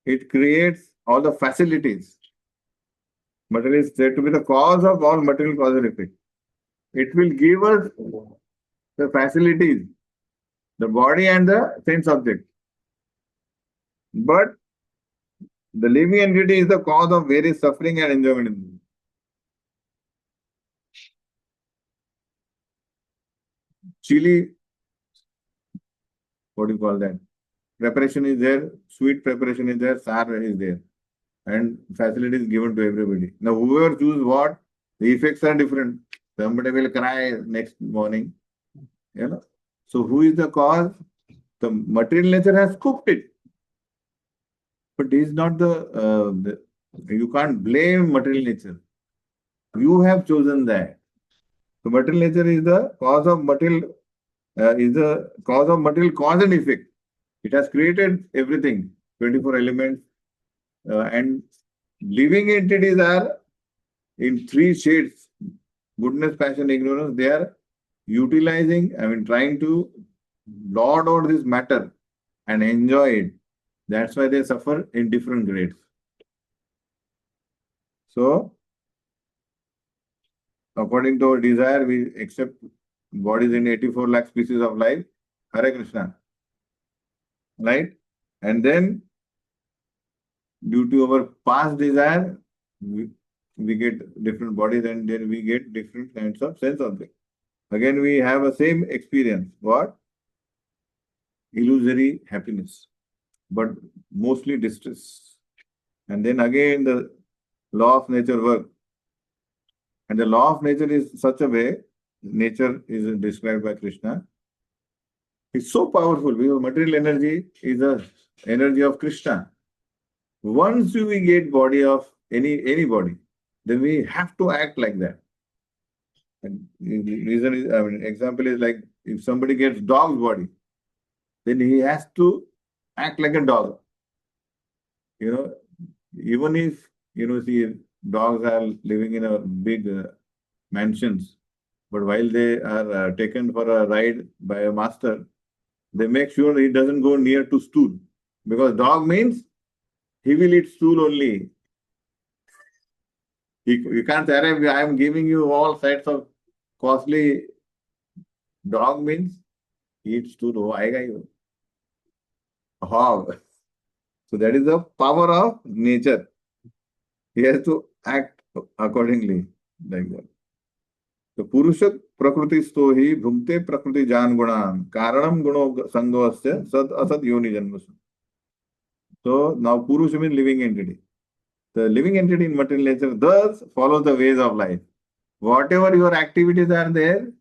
It creates all the facilities. But it is said to be the cause of all material cause and effect. It will give us the facilities, the body and the sense object. But the living entity is the cause of various suffering and enjoyment. Chili, what do you call that? Preparation is there, sweet preparation is there, sour is there, and facility is given to everybody. Now, whoever choose what, the effects are different. Somebody will cry next morning, you know. So, who is the cause? The material nature has cooked it, but this is not you can't blame material nature. You have chosen that. So, material nature is the cause of material. Is the cause of material cause and effect. It has created everything, 24 elements, and living entities are in three shades: goodness, passion, ignorance. They are utilizing, trying to lord over this matter and enjoy it. That's why they suffer in different grades. So, according to our desire, we accept bodies in 84 lakh species of life. Hare Krishna. Right? And then, due to our past desire, we get different bodies and then we get different kinds of sense objects. Again, we have a same experience. What? Illusory happiness, but mostly distress. And then again, the law of nature works. And the law of nature is such a way, nature is described by Krishna. It's so powerful because material energy is the energy of Krishna. Once we get body of any body, then we have to act like that. And the reason is, example is like if somebody gets dog's body, then he has to act like a dog. Even if see dogs are living in a big mansions, but while they are taken for a ride by a master, they make sure he doesn't go near to stool, because dog means he will eat stool only. You can't say, I am giving you all sides of costly. Dog means eat stool. Hog. So that is the power of nature. He has to act accordingly, like that. So Purusha Prakriti Stohi Bhumte Prakriti Jan Gunan Karanam Guno Sangvasya Sad Asad Yoni Janmasu. So now Purusha means living entity. The living entity in material nature thus follows the ways of life. Whatever your activities are there,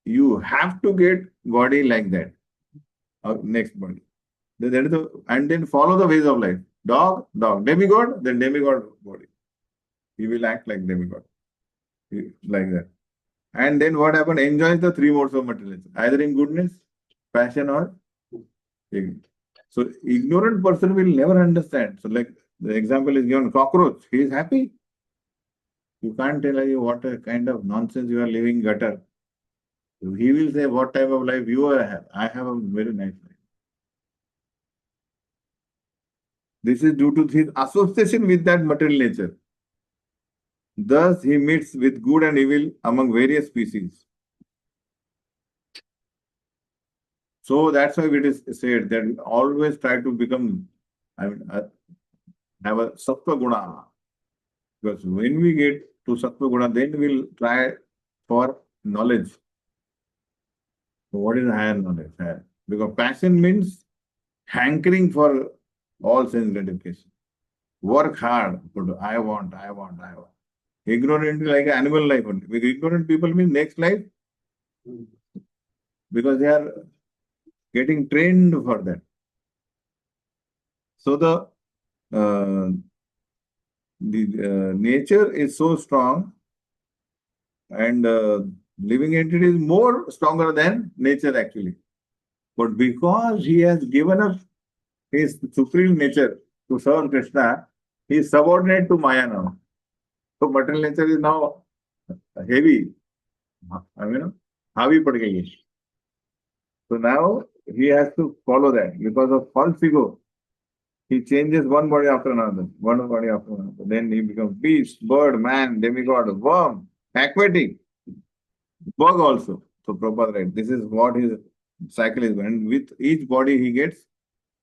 you have to get body like that. Next body. And then follow the ways of life. Dog, demigod, then demigod body. He will act like demigod. Like that. And then what happened? Enjoys the three modes of material nature, either in goodness, passion, or ignorance. So ignorant person will never understand. So like the example is given, cockroach, he is happy. You can't tell you what a kind of nonsense you are living gutter. So he will say what type of life you have. I have a very nice life. This is due to his association with that material nature. Thus, he meets with good and evil among various species. So that's why it is said that always try to become, have a sattva guna. Because when we get to sattva guna, then we'll try for knowledge. So what is higher knowledge? Because passion means hankering for all sense gratification. Work hard, but I want. Ignorant like animal life only. With ignorant people means next life, because they are getting trained for that. So the uh, the nature is so strong, and living entity is more stronger than nature actually. But because he has given up his supreme nature to serve Krishna, he is subordinate to Maya now. So material nature is now heavy. I mean, heavy pad gayi hai. So now he has to follow that because of false ego. He changes one body after another, one body after another. Then he becomes beast, bird, man, demigod, worm, aquatic, bug also. So Prabhupada, right? This is what his cycle is. And with each body he gets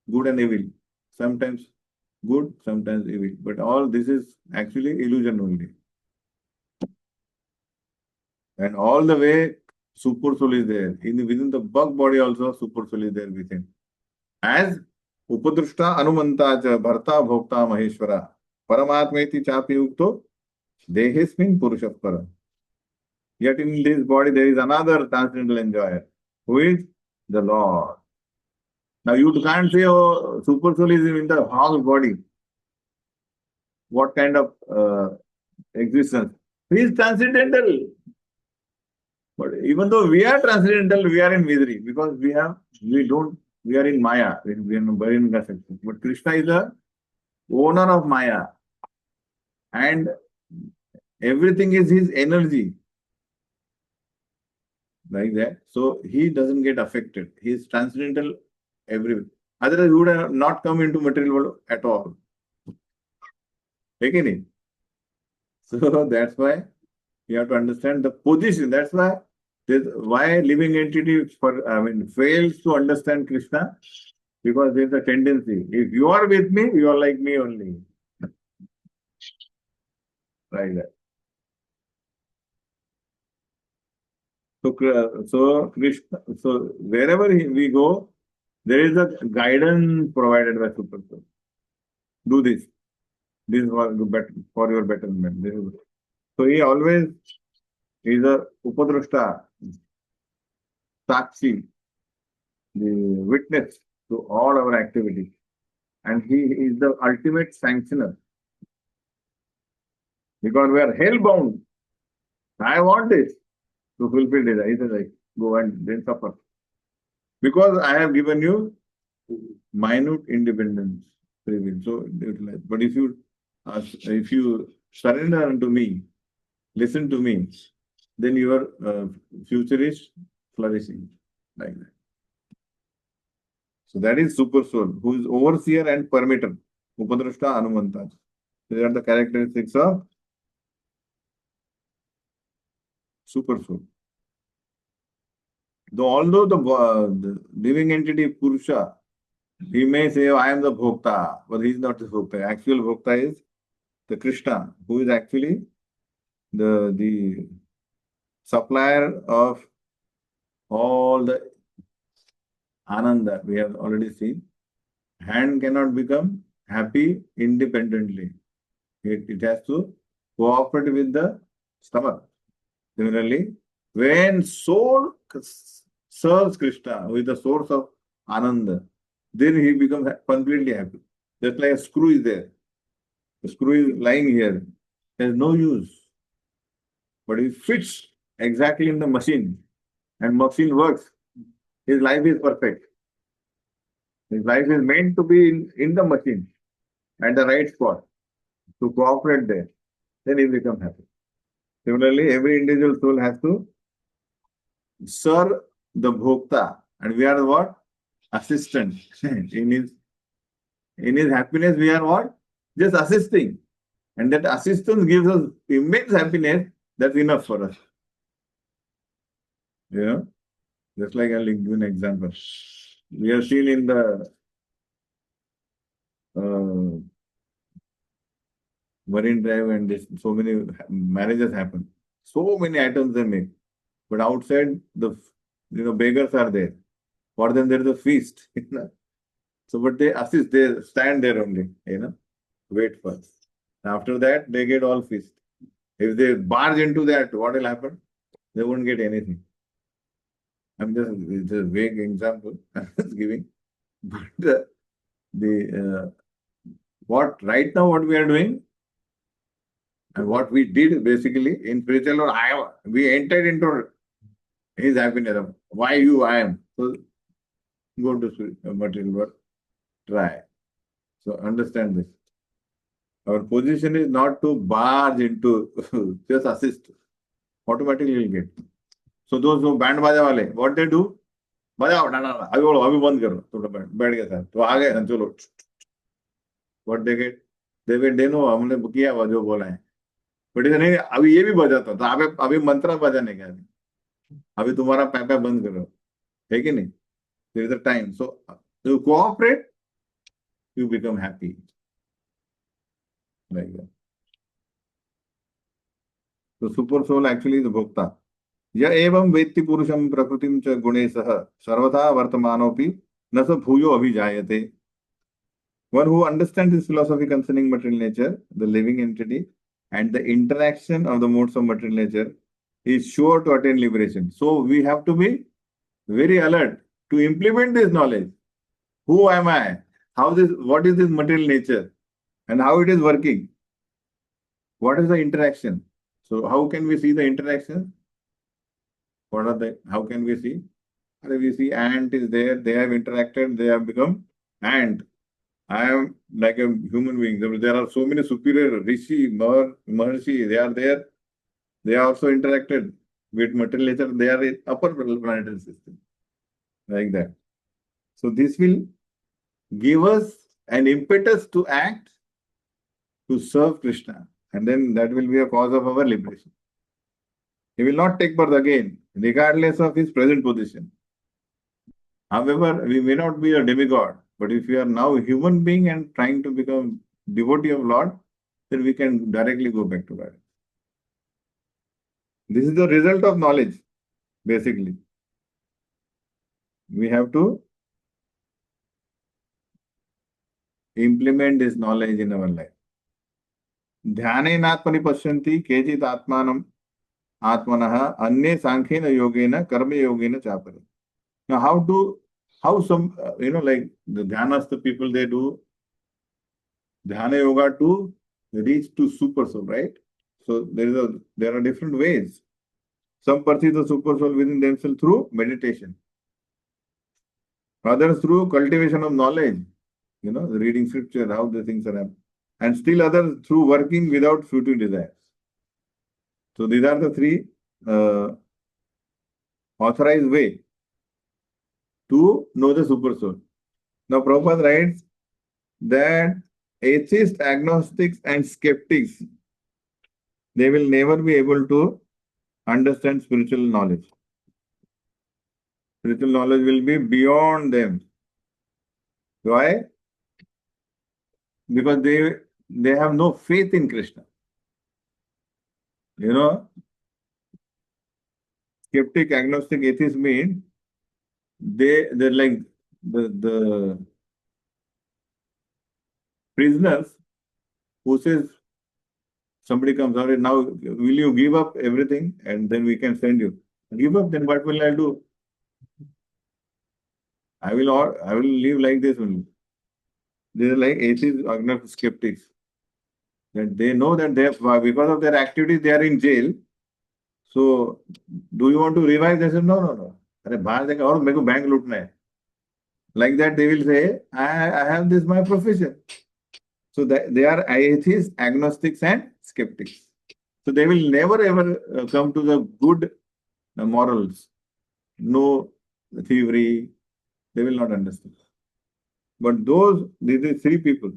good and evil. Sometimes good, sometimes evil. But all this is actually illusion only. And all the way, super soul is there. Within the bug body also, super soul is there within. As Upadrushta Anumanta cha Bharta Bhokta Maheshwara Paramatmeti Chapi Ukto Dehesmin Purushapara. Yet in this body there is another transcendental enjoyer, who is the Lord. Now you can't say, oh, super soul is in the whole body. What kind of existence? He is transcendental. But even though we are transcendental, we are in misery because we are in Maya, we are in Bharinga section. But Krishna is the owner of Maya, and everything is his energy, like that. So he doesn't get affected. He is transcendental everywhere. Otherwise, he would have not come into material world at all. Taken it. So that's why you have to understand the position. That's why living entity fails to understand Krishna, because there's a tendency. If you are with me, you are like me only. Like that. So Krishna, so wherever we go, there is a guidance provided by Super Soul. Do this. This is for your betterment. So he always is a Upadrushta, Sakshi, the witness to all our activities. And he is the ultimate sanctioner. Because we are hell-bound. I want this to fulfill desire. He says, like, go and then suffer. Because I have given you minute independence, free will. So, but if you surrender unto me, listen to me, then your future is flourishing, like that. So that is super soul, who is overseer and permitter. Upadrushta Anumanta. These are the characteristics of super soul. Although the living entity Purusha, he may say, oh, I am the Bhokta, but he is not the Bhokta. Actual Bhokta is the Krishna, who is actually the supplier of all the Ananda we have already seen. Hand cannot become happy independently. It has to cooperate with the stomach. Similarly, when soul serves Krishna, who is the source of Ananda, then he becomes completely happy. Just like a screw is there. The screw is lying here. There is no use. But it fits exactly in the machine, and machine works. His life is perfect. His life is meant to be in the machine at the right spot to cooperate there. Then he becomes happy. Similarly, every individual soul has to serve the bhokta, and we are what? Assistant. in his happiness, we are what? Just assisting. And that assistance gives us immense happiness. That's enough for us. You know? Just like I'll give an example. We have seen in the Marine Drive, and so many marriages happen. So many items they make. But outside, beggars are there. For them, there is a feast. So, but they assist, they stand there only, wait first. After that, they get all feast. If they barge into that, what will happen? They won't get anything. It's a vague example I'm just giving. But what right now what we are doing and what we did basically in spiritual world, we entered into his happiness. Why you I am? So go to material world, try. So understand this. Our position is not to barge into, just assist. Automatically you'll get. So those who band baja wale, what they do? बजाओ ना ना ना अभी बोलो अभी बंद करो थोड़ा बैठ गया था तो आ गए ना चलो व्हाट दे नो हमने किया वो जो बोला है बट इसे नहीं अभी ये भी बजाता तो अभी अभी मंत्र बजाने का अभी तुम्हारा पैपा बंद करो है कि नहीं there is a time so you cooperate you become happy like that तो सुपर सोल एक्चुअली द भोक्ता य एवं वेत्ति पुरुषं प्रकृतिं च गुणे सह सर्वथा वर्तमानोपि न स भूयो अभिजायते. One who understands this philosophy concerning material nature, the living entity, and the interaction of the modes of material nature is sure to attain liberation. So we have to be very alert to implement this knowledge. Who am I? What is this material nature? And how it is working? What is the interaction? So how can we see the interaction? How can we see? We see ant is there, they have interacted, they have become ant. I am like a human being. There are so many superior Rishi, Maharshi, they are there. They are also interacted with material nature. They are in upper planetary system. Like that. So this will give us an impetus to act, to serve Krishna. And then that will be a cause of our liberation. He will not take birth again, regardless of his present position. However, we may not be a demigod, but if we are now a human being and trying to become devotee of Lord, then we can directly go back to God. This is the result of knowledge, basically. We have to implement this knowledge in our life. Dhyanenaatmani pashyanti kechit atmanam atmanah अन्ये सांख्येन योगेन कर्म योगेन चापरे. Now how some like the dhyanasta people, they do dhyana yoga to reach to super soul, right? So there are different ways. Some perceive the super soul within themselves through meditation. Others through cultivation of knowledge, reading scripture, how the things are happening. And still others through working without future desires. So these are the three authorized way to know the super soul. Now Prabhupada writes that atheists, agnostics and skeptics, they will never be able to understand spiritual knowledge. Spiritual knowledge will be beyond them. Why? Because they have no faith in Krishna. Skeptic, agnostic, atheist mean they're like the prisoners who says somebody comes out and now will you give up everything and then we can send you. Give up, then what will I do? I will live like this only. They are like atheists, agnostic, skeptics. That they know that because of their activities they are in jail. So do you want to revive? They say no. अरे बाहर जाकर और मेरे को bank लूटना है. Like that they will say, I have this my profession. So they are atheists, agnostics and skeptics. So they will never ever come to the good morals. No thievery. They will not understand. But these are three people,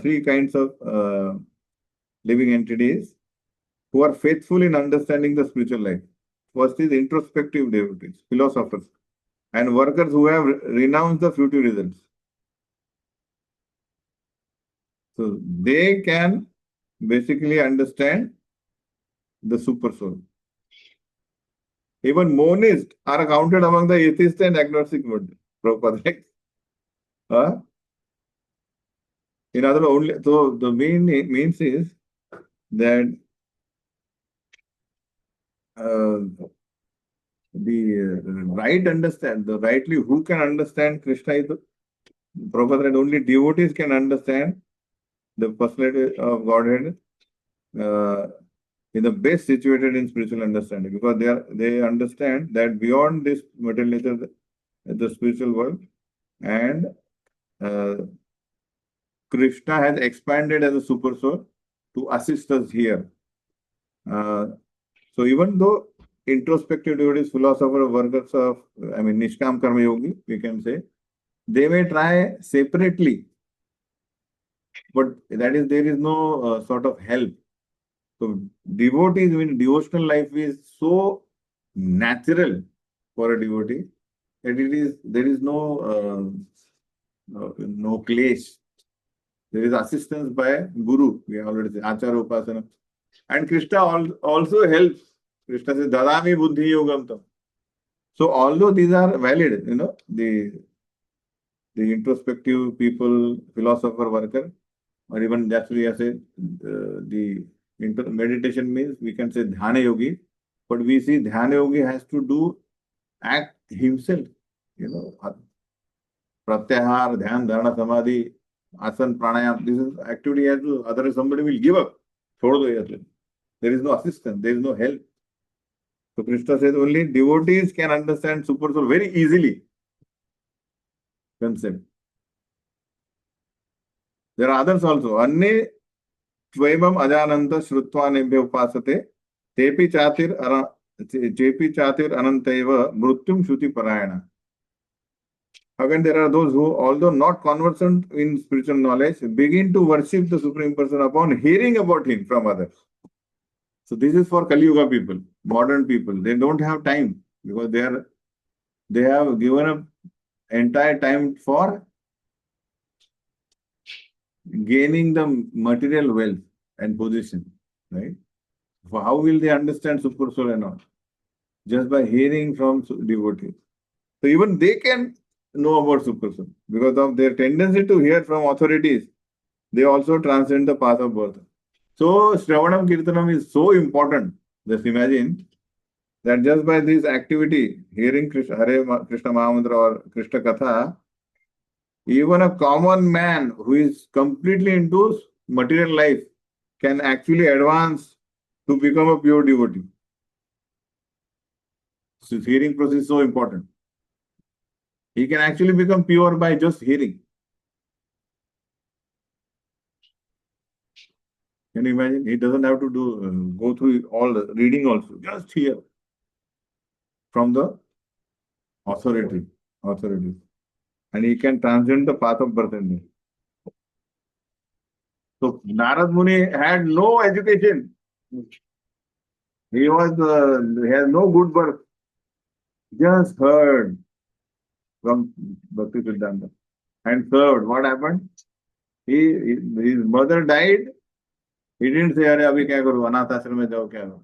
three kinds of living entities who are faithful in understanding the spiritual life. First is introspective devotees, philosophers, and workers who have renounced the future results. So they can basically understand the super soul. Even monists are counted among the atheist and agnostic world. Prabhupada. In other words, so the main means is that who can understand Krishna is Prabhupada said only devotees can understand the personality of Godhead is the best situated in spiritual understanding, because they understand that beyond this material nature, the spiritual world, and uh, Krishna has expanded as a super soul to assist us here. So even though introspective devotees, philosopher, workers of, Nishkam Karma Yogi, we can say, they may try separately, but that is, there is no sort of help. So devotees, devotional life is so natural for a devotee that there is no clash. There is assistance by Guru. We already said Achara Upasana. And Krishna also helps. Krishna says, Dadami Buddhi Yogam Tam. So although these are valid, the introspective people, philosopher, worker, or even that's we say the meditation means we can say dhyana yogi, but we see dhyana yogi has to do act himself, pratyahar, dhyan, dharana, samadhi, asan, pranayam. This is activity has to, otherwise somebody will give up. There is no assistance, there is no help. So Krishna says only devotees can understand super soul very easily. Concept. There are others also. Anne Tvaivam Ajananta Shrutva Nebhya Upasate Tepi Chatir Anantaiva Mrutyum Shuti Parayana. Again, there are those who, although not conversant in spiritual knowledge, begin to worship the Supreme Person upon hearing about him from others. So this is for Kali Yuga people, modern people. They don't have time because they have given up entire time for gaining the material wealth and position, right? So how will they understand super soul and all? Just by hearing from devotees. So even they can know about super soul because of their tendency to hear from authorities. They also transcend the path of birth. So Shravanam Kirtanam is so important. Just imagine that just by this activity, hearing Hare Krishna Mahamantra or Krishna Katha, even a common man who is completely into material life can actually advance to become a pure devotee. So hearing process is so important. He can actually become pure by just hearing. Can you imagine? He doesn't have to go through all the reading also. Just hear from the authority. And he can transcend the path of birth and death. So Narad Muni had no education. He has no good birth. Just heard from Bhakti Siddhanta and served. What happened? His mother died. He didn't say, "Arey, abhi kya karu? Anath ashram mein jao kya karu?"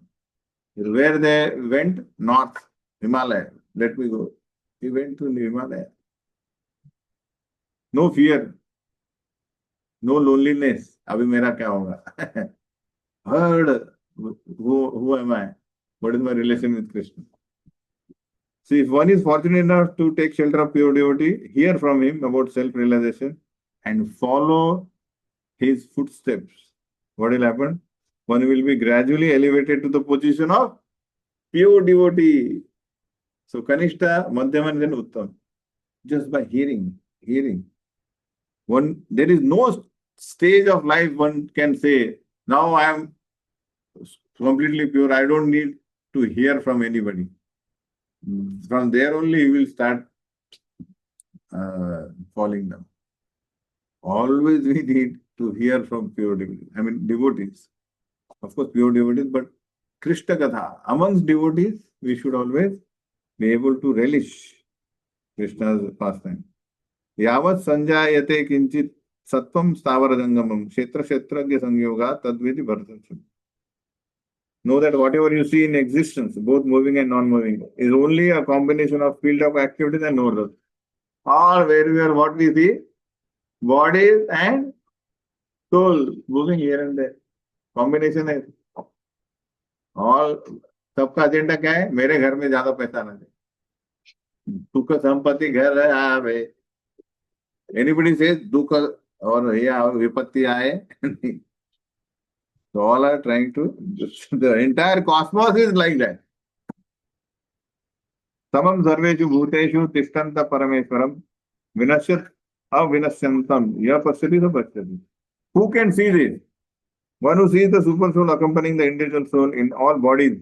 Where they went? North, Himalaya. Let me go. He went to Himalaya. No fear. No loneliness. Abhi mera kya hoga? Heard. Who am I? What is my relation with Krishna? See, if one is fortunate enough to take shelter of pure devotee, hear from him about self-realization and follow his footsteps, what will happen? One will be gradually elevated to the position of pure devotee. So Kanishta, Madhyama, and then Uttam. Just by hearing. There is no stage of life one can say, now I am completely pure, I don't need to hear from anybody. From there only he will start falling down. Always we need to hear from pure devotees. Devotees. Of course, pure devotees, but Krishna Katha. Amongst devotees, we should always be able to relish Krishna's pastime. Yavat sanjayate kinchit sattvam stavarajangamam kshetra kshetragya sanyoga tadvidi bharatan. Know that whatever you see in existence, both moving and non-moving, is only a combination of field of activities and no other. Or where what we see, bodies and soul moving here and there. Combination है. All सबका agenda क्या है? मेरे घर में ज्यादा पैसा ना दे. दुख संपत्ति घर है. Anybody says दुख और ये विपत्ति आए. So all are trying to, the entire cosmos is like that. समम सर्वेषु भूतेषु तिष्ठन्त परमेश्वरम विनश्यत अविनश्यंतम यह पश्यति स पश्यति. Who can see this? One who sees the super soul accompanying the individual soul in all bodies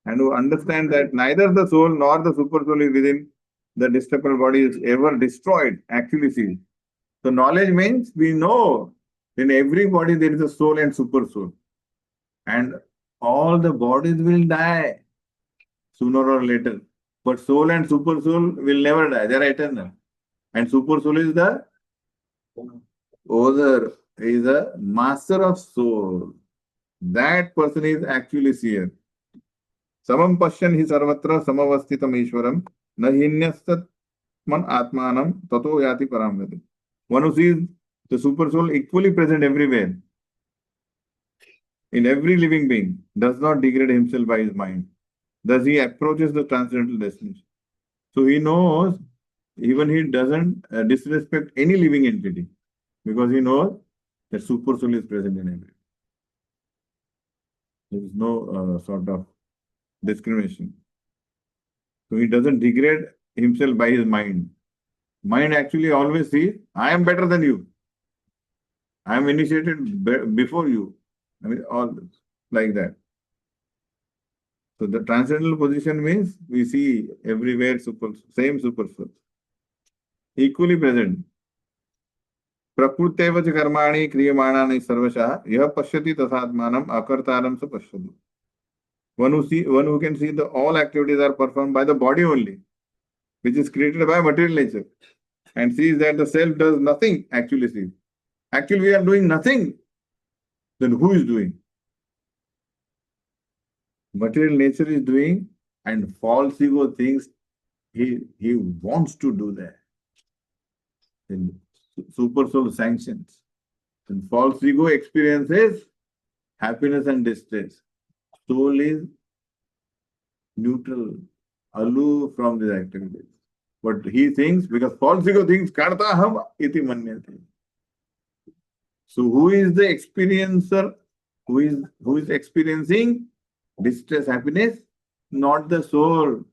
and who understands that neither the soul nor the super soul is within the destructible body is ever destroyed, actually sees. So knowledge means we know in every body there is a soul and super soul. And all the bodies will die sooner or later. But soul and super soul will never die. They are eternal. And super soul is the other, is a master of soul. That person is actually seer. Samam pashyan hi sarvatra samavasthitam ishwaram na hinyastat man atmanam tato yati paramgati. One who sees the super soul equally present everywhere, in every living being, does not degrade himself by his mind. Thus he approaches the transcendental destination. So he knows, even he doesn't disrespect any living entity, because he knows that super soul is present in everyone. There is no sort of discrimination. So he doesn't degrade himself by his mind. Mind actually always sees, I am better than you. I am initiated before you. I mean, all like that. So the transcendental position means we see everywhere same super soul, equally present. प्रकृत्यैव च कर्माणि क्रियमाणानि सर्वशः यः पश्यति तथात्मानम् अकर्तारं स पश्यति. One who can see the all activities are performed by the body only, which is created by material nature, and sees that the self does nothing, actually sees. Actually, we are doing nothing. Then who is doing? Material nature is doing, and false ego thinks he wants to do that. Then super soul sanctions. Then false ego experiences happiness and distress. Soul is neutral, aloof from these activities. But he thinks, because false ego thinks, karta ham iti manyate. So who is the experiencer? Who is experiencing distress, happiness? Not the soul.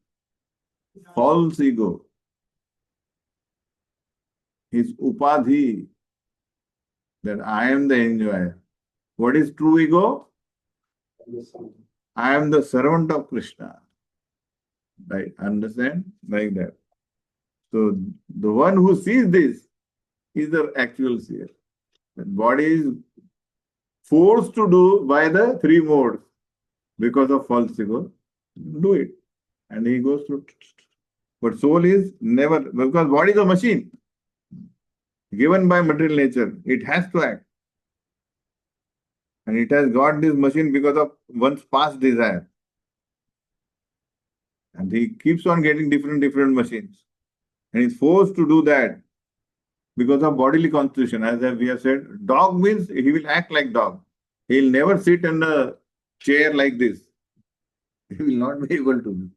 False ego. His upadhi, that I am the enjoyer. What is true ego? I am the servant of Krishna. Right? Understand? Like that. So the one who sees this is the actual seer. The body is forced to do by the three modes because of false ego. Do it. And he goes through. But soul is never, because body is a machine given by material nature. It has to act. And it has got this machine because of one's past desire. And he keeps on getting different machines. And he's forced to do that because of bodily constitution. As we have said, dog means he will act like dog. He'll never sit in a chair like this. He will not be able to.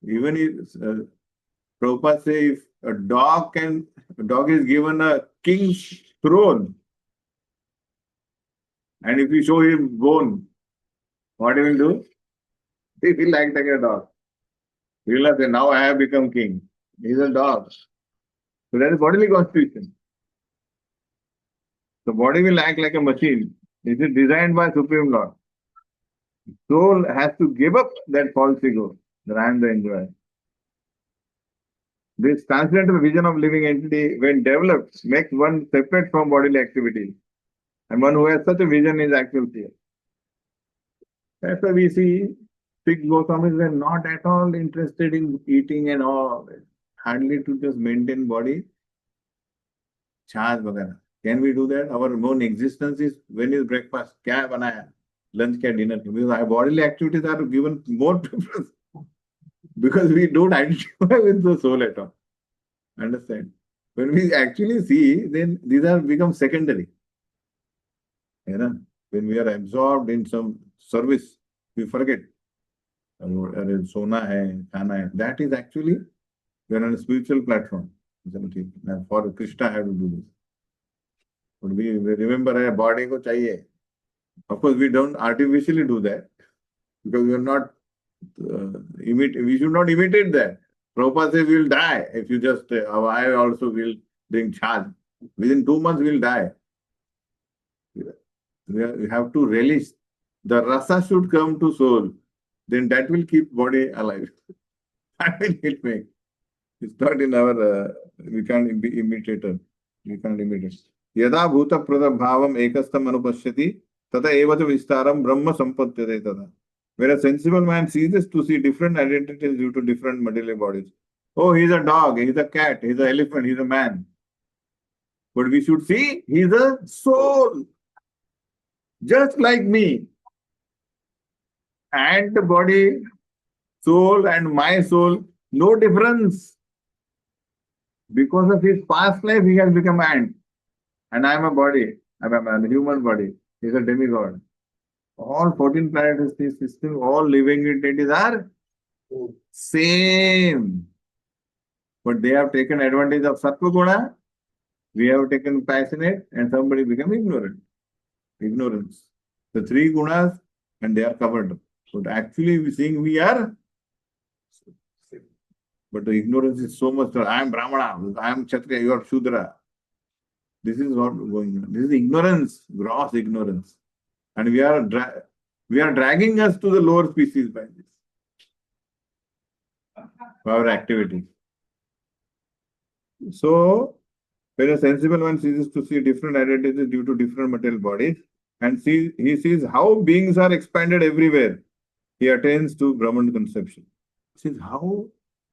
Even if Prabhupada says, if a dog is given a king's throne, and if you show him bone, what he will do? He will act like a dog. He will say, now I have become king. He is a dog. So that is bodily constitution. The body will act like a machine. It is designed by Supreme Lord. Soul has to give up that false ego that I am the enjoyer. This transcendental vision of living entity, when developed, makes one separate from bodily activity. And one who has such a vision is actual seer. That's why we see Sikh Goswamis were not at all interested in eating and all. Hardly to just maintain body. Chaj वगैरह. Can we do that? Our own existence is, when is breakfast? क्या बनाया? Lunch क्या dinner? Because our bodily activities are given more preference. Because we don't identify with the soul at all. Understand? When we actually see, then these are become secondary. You know, when we are absorbed in some service, we forget. अरे सोना है, खाना है. That is actually, we are on a spiritual platform. For Krishna, I have to do this. But we remember a body ko chahiye. Of course, we don't artificially do that because we are not we should not imitate that. Prabhupada says we will die if you just, I also will drink charge. Within 2 months, we will die. We have to relish. The rasa should come to soul. Then that will keep body alive. That will it make. It's not in our, we can't be imitator. We can't imitate. Yada bhuta pradabhavam ekastam anupashyati tata evata vistaram brahma sampatyate tata. Where a sensible man ceases to see different identities due to different material bodies. Oh, he's a dog, he's a cat, he's an elephant, he's a man. But we should see he's a soul, just like me. And the body, soul, and my soul, no difference. Because of his past life, he has become ant. And I am a body, I am a human body. He is a demigod. All 14 planetary systems, all living entities are same. But they have taken advantage of Sattva Guna. We have taken passionate and somebody become ignorant. Ignorance. The three gunas and they are covered. But actually we think we are. But the ignorance is so much. I am Brahmana, I am Kshatriya, you are Shudra. This is what going on. This is ignorance, gross ignorance. And we are dragging us to the lower species by this. Our activity. So, when a sensible one ceases to see different identities due to different material bodies, and he sees how beings are expanded everywhere, he attains to Brahman conception. Sees how,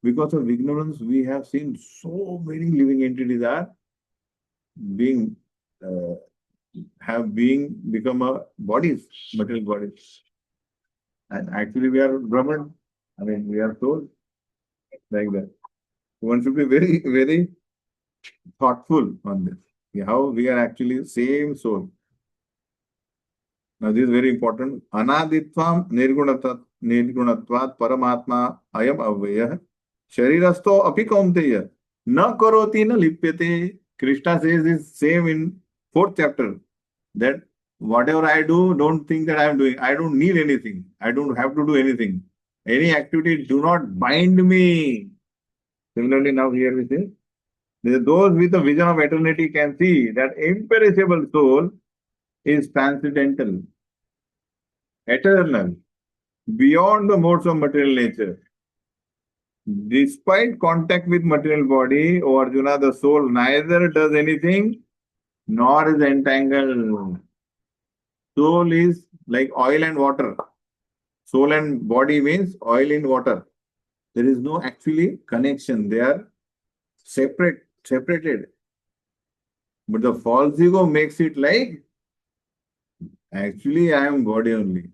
because of ignorance, we have seen so many living entities are being become a bodies, material bodies. And actually we are Brahman. I mean, we are soul. Like that. One should be very, very thoughtful on this. How we are actually same soul. Now this is very important. Anaditvam nirgunatvat paramatma ayam avvaya sharirasto api kaunteya na karoti na lipyate. Krishna says this same in 4th chapter, that whatever I do, don't think that I am doing. I don't need anything. I don't have to do anything. Any activity do not bind me. Similarly, now here we say, those with a vision of eternity can see that imperishable soul is transcendental, eternal, beyond the modes of material nature. Despite contact with material body, O Arjuna, the soul neither does anything nor is entangled. Soul is like oil and water. Soul and body means oil in water. There is no actually connection. They are separated. But the false ego makes it like, actually I am body only.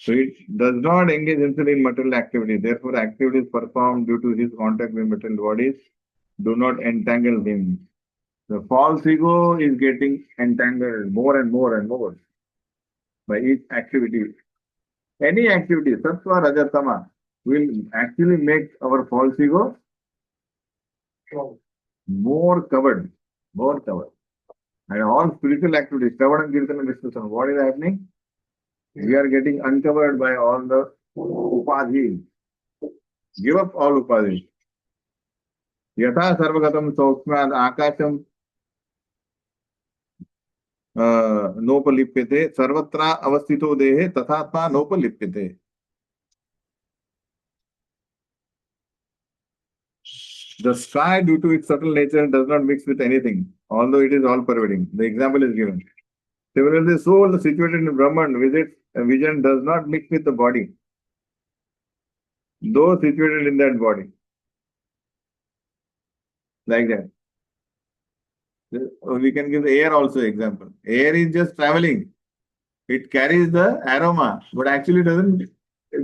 So it does not engage himself in material activity. Therefore, activities performed due to his contact with material bodies do not entangle him. The false ego is getting entangled more and more and more by each activity. Any activity, sattva, raja, tama, will actually make our false ego more covered. And all spiritual activities, Shravana, Kirtana, Vishnu, what is happening? We are getting uncovered by all the upadhis. Give up all upadhis. Yatha sarvagatam saukshmad akasham nopalipyate sarvatra avastito dehe tathatma nopalipyate. The sky, due to its subtle nature, does not mix with anything, although it is all pervading. The example is given. Similarly, the soul situated in Brahman visits a vision does not mix with the body, though situated in that body. Like that. We can give the air also example. Air is just traveling. It carries the aroma, but actually doesn't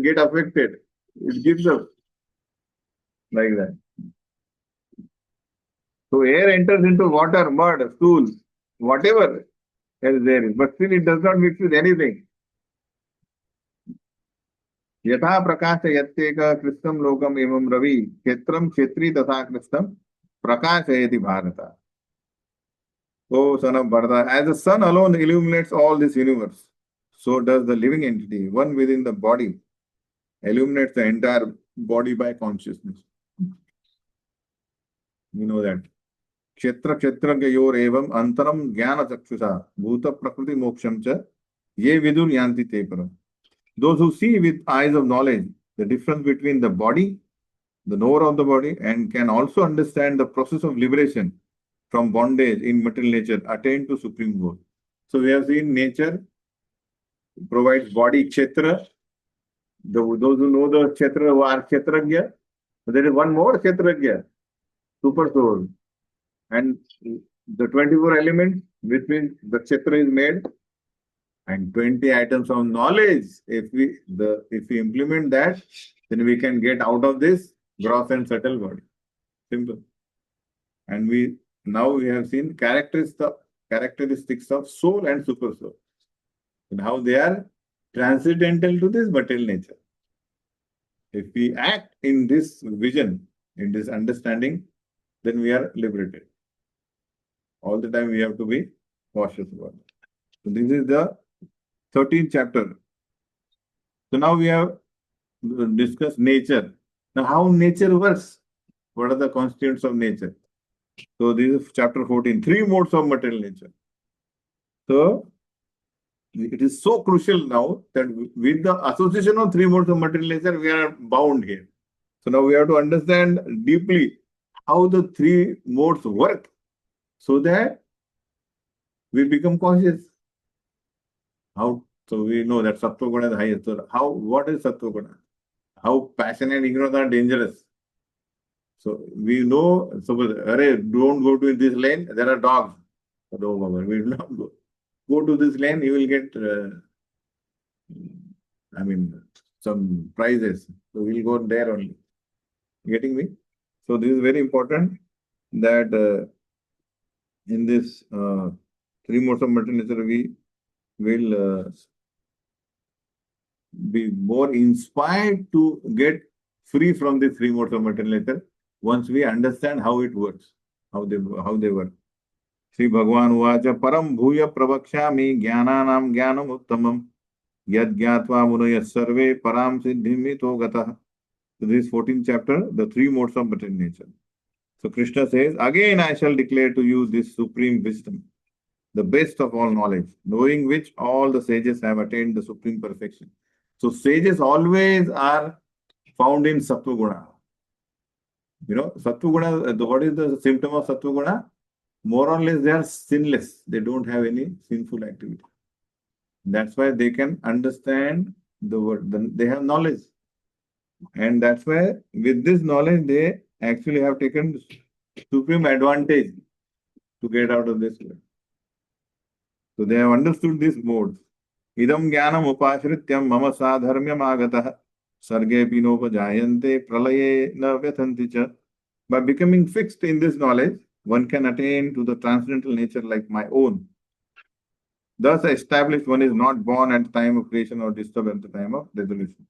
get affected. It gives up. Like that. So air enters into water, mud, stool, whatever else there is, but still it does not mix with anything. Yatha prakasha yatyeka kristam lokam evam ravi kshetram kshetri tatha kristam prakashayati bharata. O son of Bharata, as the sun alone illuminates all this universe, so does the living entity, one within the body, illuminates the entire body by consciousness. We know that. Kshetra kshetragyayor evam antaram jnana chakshusha bhuta prakriti moksham cha ye vidur yanti te param. Those who see with eyes of knowledge the difference between the body, the knower of the body, and can also understand the process of liberation from bondage in material nature, attain to supreme goal. So we have seen nature provides body kshetra. Those who know the kshetra who are kshetragya. There is one more kshetragya, super soul. And the 24 elements with which the kshetra is made and 20 items of knowledge. If we implement that, then we can get out of this gross and subtle body. Simple. And we have seen characteristics of soul and super soul and how they are transcendental to this material nature. If we act in this vision, in this understanding, then we are liberated. All the time we have to be cautious about it. So this is the 13th chapter. So now we have discussed nature. Now how nature works? What are the constituents of nature? So this is chapter 14, three modes of material nature. So it is so crucial now that with the association of three modes of material nature, we are bound here. So now we have to understand deeply how the three modes work so that we become conscious. How? So we know that Sattva Guna is the highest. So what is Sattva Guna? How passion and ignorance are dangerous. So we know, suppose, don't go to this lane, there are dogs. We will not go. Go to this lane, you will get, some prizes. So we'll go there only. Getting me? So this is very important that in this three modes of material nature, we will be more inspired to get free from the three modes of material nature once we understand how it works, how they work. Sri Bhagavan Uvacha Param Bhuya Pravakshami Jnananam Jnanam Uttamam Yad Gyatva Munaya Sarve Param Siddhimi Togatah. So this 14th chapter, the three modes of material nature. So Krishna says, again I shall declare to you this supreme wisdom, the best of all knowledge, knowing which all the sages have attained the supreme perfection. So sages always are found in Sattva Guna. You know, Sattva Guna, what is the symptom of Sattva Guna? More or less they are sinless. They don't have any sinful activity. That's why they can understand the word. They have knowledge. And that's why with this knowledge, they actually have taken supreme advantage to get out of this world. So they have understood these modes. Idam jnanam upashrityam mama sadharmyam agatah sarge pinopajayante pralaye na vyathanti cha. By becoming fixed in this knowledge, one can attain to the transcendental nature like my own. Thus established, one is not born at the time of creation or disturbed at the time of dissolution.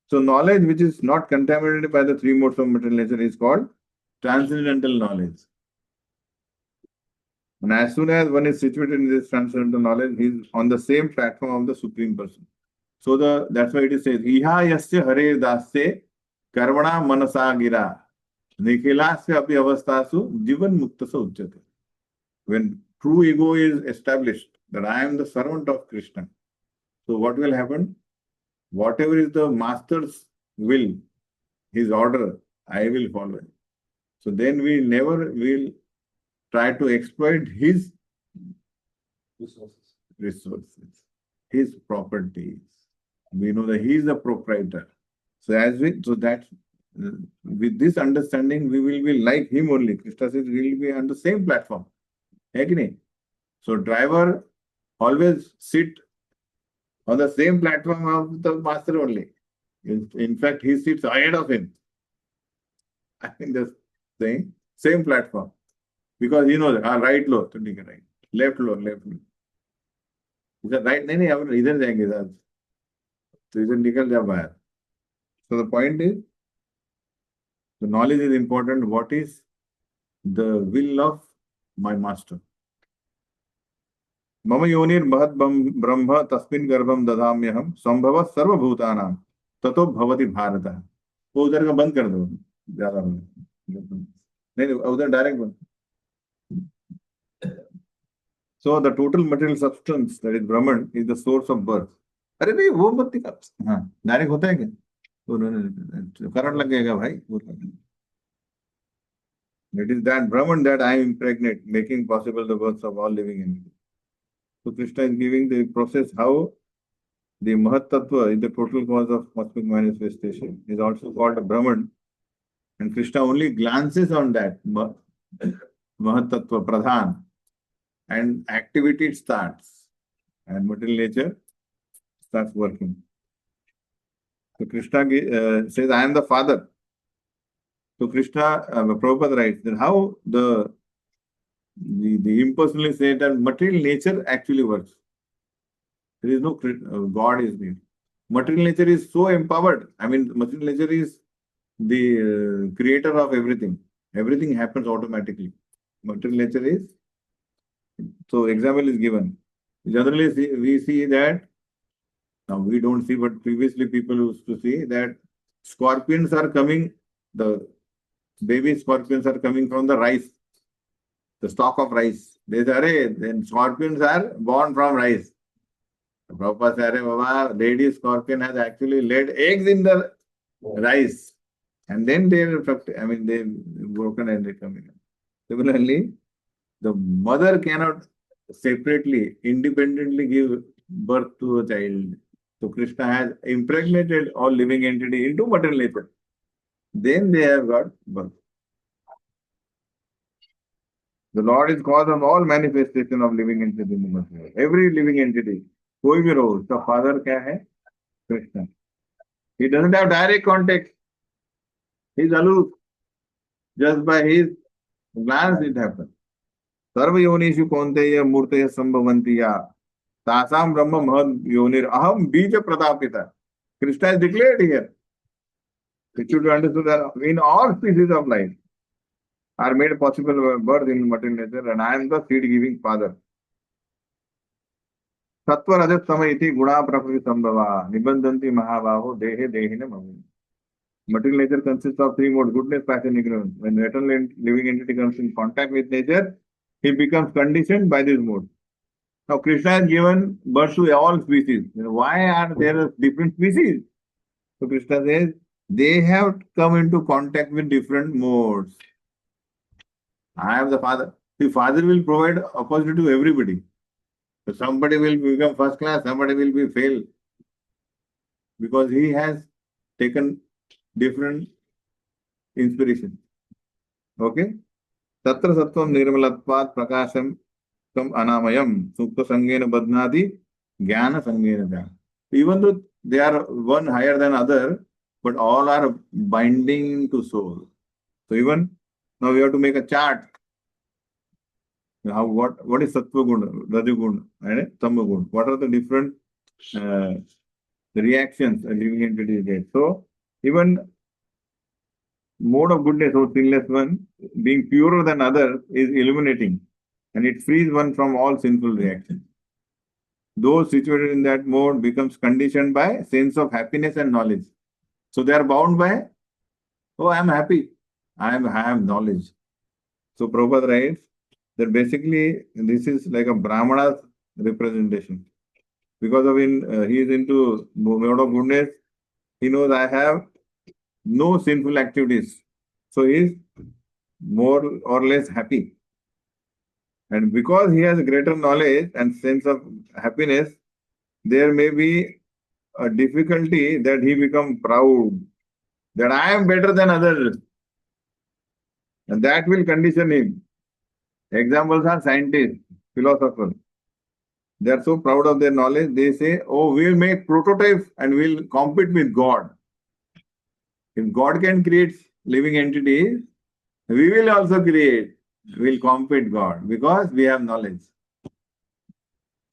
So knowledge which is not contaminated by the three modes of material nature is called transcendental knowledge. And as soon as one is situated in this transcendental knowledge, he is on the same platform of the Supreme Person. So that's why it says, Iha yasya hare dasya karvana manasa gira nikhilasya api avastasu jivan muktasa uchyate. When true ego is established, that I am the servant of Krishna. So what will happen? Whatever is the master's will, his order, I will follow it. So then we never will try to exploit his resources, his properties. We know that he is the proprietor. So with this understanding, we will be like him only. Krishna says we will be on the same platform. Agni. So driver always sit on the same platform of the master only. In fact, he sits ahead of him. I think the same platform. Because he knows, right low, तो ठीक है right. Left low, left low. इधर right नहीं अब इधर जाएंगे साथ. तो इधर निकल जा बाहर. So the point is, the knowledge is important. What is the will of my master. मम योनिर महद ब्रह्म तस्मिन् गर्भम दधाम्यहम संभव सर्वभूतानां ततो भवति भारत. वो उधर का बंद कर दो, ज्यादा नहीं उधर डायरेक्ट बंद. So the total material substance, that is Brahman, is the source of birth. अरे नहीं वो मत निकाल. हाँ डायरेक्ट होता है क्या? करंट लग जाएगा भाई. It is that Brahman that I impregnate, making possible the birth of all living entities. So Krishna is giving the process how the Mahat Tattva is the total cause of cosmic manifestation. Is also called a Brahman. And Krishna only glances on that Mahat Tattva, Pradhan, and activity starts. And material nature starts working. So Krishna says, I am the father. So Krishna, Prabhupada writes that how the impersonally say that material nature actually works. There is no God is there. Material nature is so empowered. I mean, material nature is the creator of everything. Everything happens automatically. Material nature is. So example is given. Generally, we see that, now we don't see, but previously people used to see that scorpions are coming, the baby scorpions are coming from the rice, the stalk of rice. They say, then scorpions are born from rice. Prabhupada said, Baba, lady scorpion has actually laid eggs in the rice. And then they're broken and they come in. Similarly, the mother cannot separately, independently give birth to a child. So Krishna has impregnated all living entity into material nature. Then they have got birth. The Lord is cause of all manifestation of living entity in the material. Every living entity, कोई भी role, the father क्या है? Krishna. He doesn't have direct contact. He is aloof. Just by his glance it happens. सर्व योनिषु कौन्तेय मूर्तय संभवन्ति या तासाम ब्रह्म महद योनिर अहम बीज प्रतापिता. Krishna is declared here. It should be understood that in all species of life are made possible birth in material nature, and I am the seed-giving father. Sattva rajat sama iti guna prakriti sambhava nibandanti mahabaho dehe dehine mami. Material nature consists of three modes: goodness, passion, ignorance. When the eternal living entity comes in contact with nature, he becomes conditioned by this mode. Now, Krishna has given birth to all species. Why are there different species? So, Krishna says they have come into contact with different modes. I am the father. The father will provide opportunity to everybody. So somebody will become first class, somebody will be fail. Because he has taken different inspiration. Okay? Tatra sattvam nirmalatvat prakasham tam anamayam sukta sangena badnadi jnana sangena jnana. Even though they are one higher than other, but all are binding to soul. So even now we have to make a chart. How what is sattva guna, rajaguna, and tama guna? What are the different reactions a living entity gets? So even mode of goodness or sinless one, being purer than others, is illuminating, and it frees one from all sinful reactions. Those situated in that mode becomes conditioned by sense of happiness and knowledge. So they are bound by, oh, I am happy, I have knowledge. So Prabhupada writes that basically this is like a Brahmana's representation. Because of he is into mode of goodness, he knows I have no sinful activities. So he is more or less happy. And because he has greater knowledge and sense of happiness, there may be a difficulty that he become proud, that I am better than others. And that will condition him. Examples are scientists, philosophers. They are so proud of their knowledge, they say, oh, we will make prototypes and we will compete with God. If God can create living entities, we will also create. We will compete God because we have knowledge.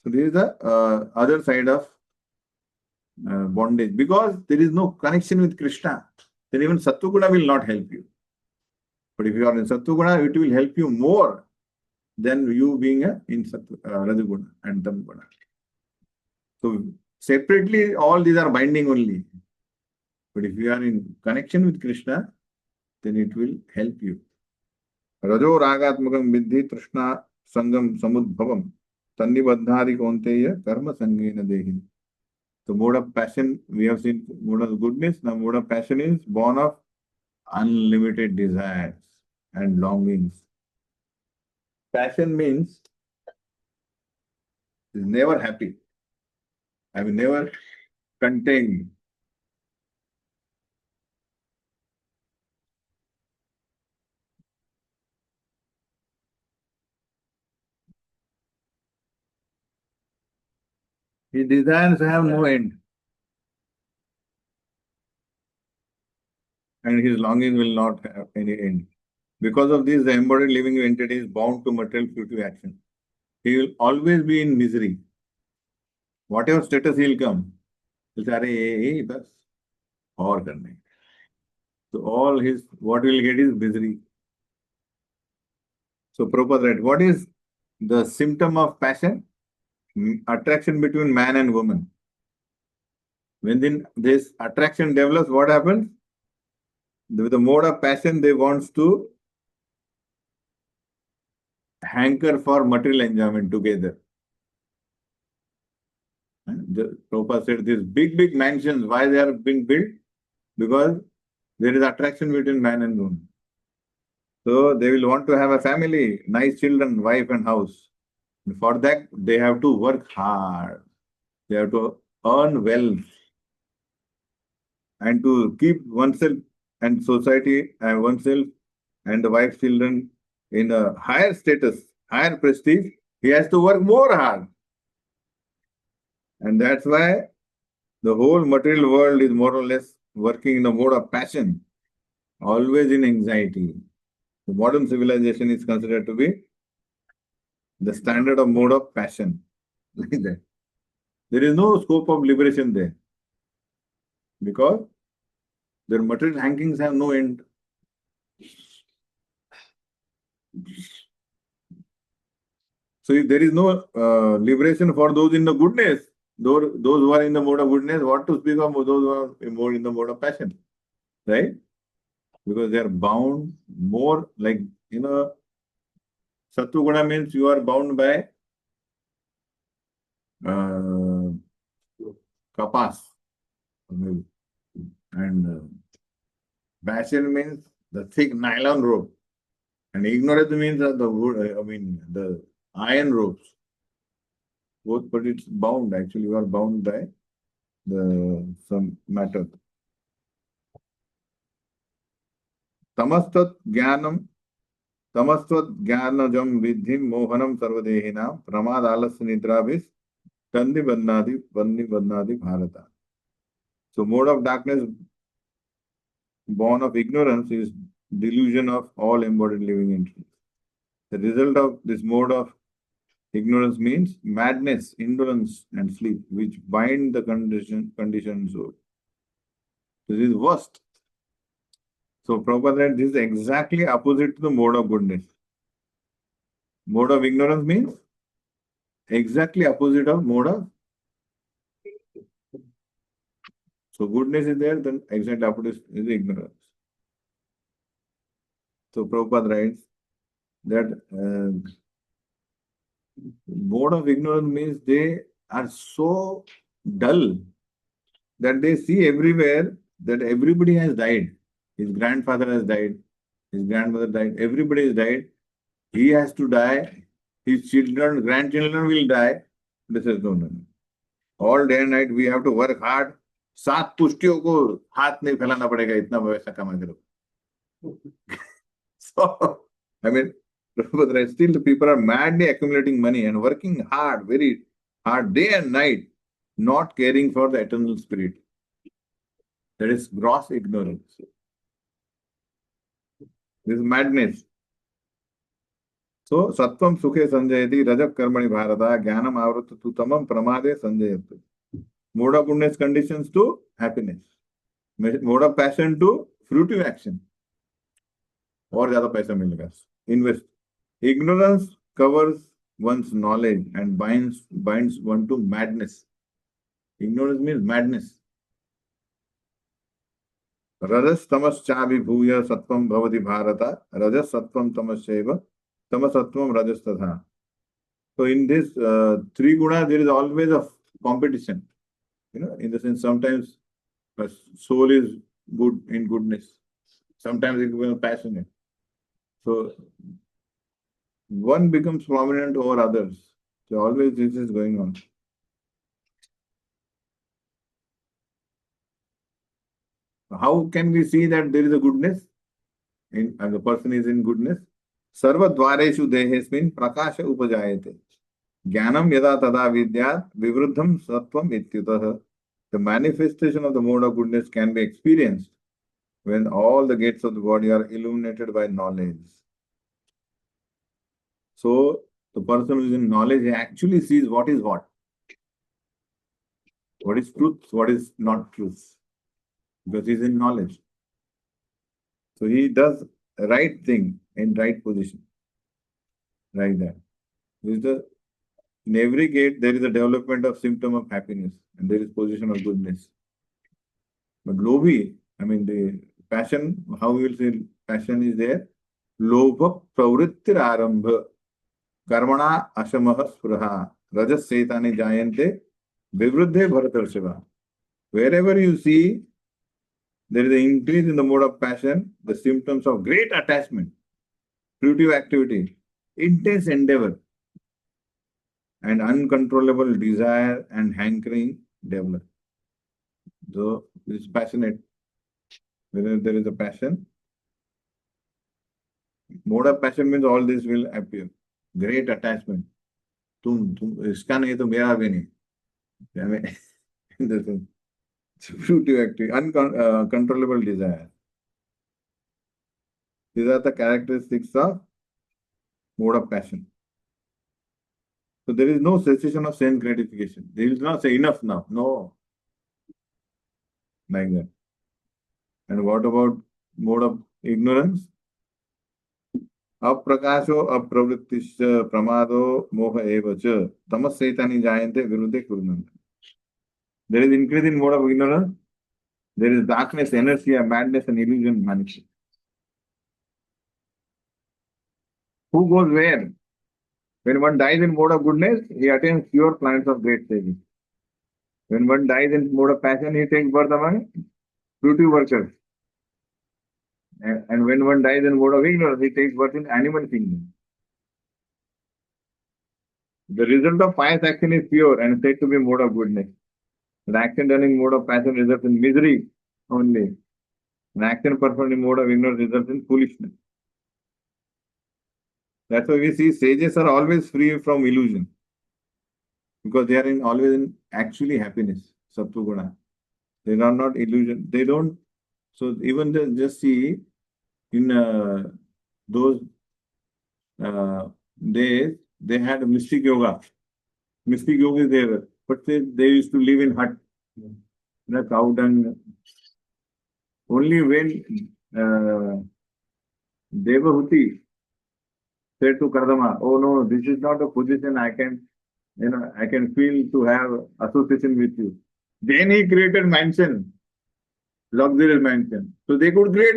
So this is the other side of bondage. Because there is no connection with Krishna, then even Sattva Guna will not help you. But if you are in Sattva Guna, it will help you more. than you being in Rajaguna and Tamguna. So separately, all these are binding only. But if you are in connection with Krishna, then it will help you. Rajo ragatmakam viddhi trishna sangam samudbhavam tannibadhari kaunteya karma sangena dehin. The mode of passion, we have seen mode of goodness. Now mode of passion is born of unlimited desires and longings. Passion means is never happy. I mean, never contained. His desires have no end, and his longing will not have any end. Because of this, the embodied living entity is bound to material fruitive action. He will always be in misery. Whatever status he'll come, he'll say, "Arey, bas, aur karne." So all his, what will get is misery. So Prabhupada writes, what is the symptom of passion? Attraction between man and woman. When then this attraction develops, what happens? With the mode of passion, they wants to hanker for material enjoyment together. The Prabhupada said these big mansions, why they are being built? Because there is attraction between man and woman. So they will want to have a family, nice children, wife and house. For that, they have to work hard. They have to earn wealth and to keep oneself and society and oneself and the wife, children in a higher status, higher prestige. He has to work more hard. And that's why the whole material world is more or less working in a mode of passion, always in anxiety. The modern civilization is considered to be the standard of mode of passion. Like that. There is no scope of liberation there because their material hankings have no end. So if there is no liberation for those in the goodness, those who are in the mode of goodness, what to speak of those who are more in the mode of passion, right? Because they are bound more like, Sattva Guna means you are bound by kapas. And passion means the thick nylon rope. And ignorance means the wood, the iron ropes. Both, but it's bound. Actually, you are bound by some matter. Tamastat jnanam, tamastat jnanajam vidhim mohanam sarvadehinam pramad alasya nidrabhis tandi bandhadi bharata. So mode of darkness born of ignorance is delusion of all embodied living entities. The result of this mode of ignorance means madness, indolence, and sleep, which bind the conditioned soul. This is worst. So Prabhupada said this is exactly opposite to the mode of goodness. Mode of ignorance means exactly opposite of mode of. So goodness is there, then exactly opposite is ignorance. So Prabhupada writes that mode of ignorance means they are so dull that they see everywhere that everybody has died. His grandfather has died, his grandmother died, everybody has died. He has to die, his children, grandchildren will die. This is no. All day and night we have to work hard. 7 पुष्टियों को हाथ नहीं फैलाना पड़ेगा इतना पैसा कमा करो. So, I mean, still the people are madly accumulating money and working hard, very hard, day and night, not caring for the eternal spirit. That is gross ignorance. This is madness. So, sattvam sukhe sanjayati rajak karmani bharata jnanam avrutta tu tamam pramade sanjayati. Mode of goodness conditions to happiness. Mode of passion to fruitive action. और ज्यादा पैसा मिलेगा. Invest. Ignorance covers one's knowledge and binds one to madness. Ignorance means madness. Rajas tamaschabhibhuya sattvam bhavati bharata. Rajas sattvam tamasyaiva. Tamasattvam rajas tatha. So in this three guna, there is always a competition. In the sense, sometimes a soul is good in goodness. Sometimes it becomes passionate. So one becomes prominent over others. So always this is going on. How can we see that there is a goodness and the person is in goodness? Sarva dvareshu dehesmin prakasha upajayate. Jnanam yada tada vidyat vivruddham sattvam ityutah. The manifestation of the mode of goodness can be experienced when all the gates of the body are illuminated by knowledge. So the person who is in knowledge, he actually sees what is what. What is truth, what is not truth. Because he is in knowledge. So he does the right thing in right position. Like that. In every gate, there is a development of symptom of happiness and there is position of goodness. But lobhi, the passion, how we will say passion is there? Lobha pravrittir arambha karmana ashamaha spuraha rajas setani jayante vivruddhe bharatarshava. Wherever you see there is an increase in the mode of passion, the symptoms of great attachment, fruitive activity, intense endeavor, and uncontrollable desire and hankering develop. So it is passionate. Whenever there is a passion, mode of passion means all this will appear. Great attachment. Iska nahi to mera bhi nahi. In the sense, fruitive activity, uncontrollable desire. These are the characteristics of mode of passion. So there is no cessation of sense gratification. They will not say enough now. No. Like that. And what about mode of ignorance? Aprakasho apravrittischa pramado moha evacha tamas setani jayante viruddhe kurunanta. There is increase in mode of ignorance. There is darkness, inertia, madness, and illusion manifest. Who goes where? When one dies in mode of goodness, he attains pure planets of great saving. When one dies in mode of passion, he takes birth among fruitive workers. And when one dies in mode of ignorance, he takes birth in animal kingdom. The result of pious action is pure and said to be mode of goodness. The action done in mode of passion results in misery only. An action performed in mode of ignorance results in foolishness. That's why we see sages are always free from illusion. Because they are always in actually happiness, sattva guna. They are not illusion. They don't. So even just see in those days, they had mystic yoga. Mystic yoga is there. But they used to live in hut. Cow dung. Only when Devahuti said to Kardama, oh no, this is not a position I can feel to have association with you. Then he created mansion, luxurious mansion. So they could create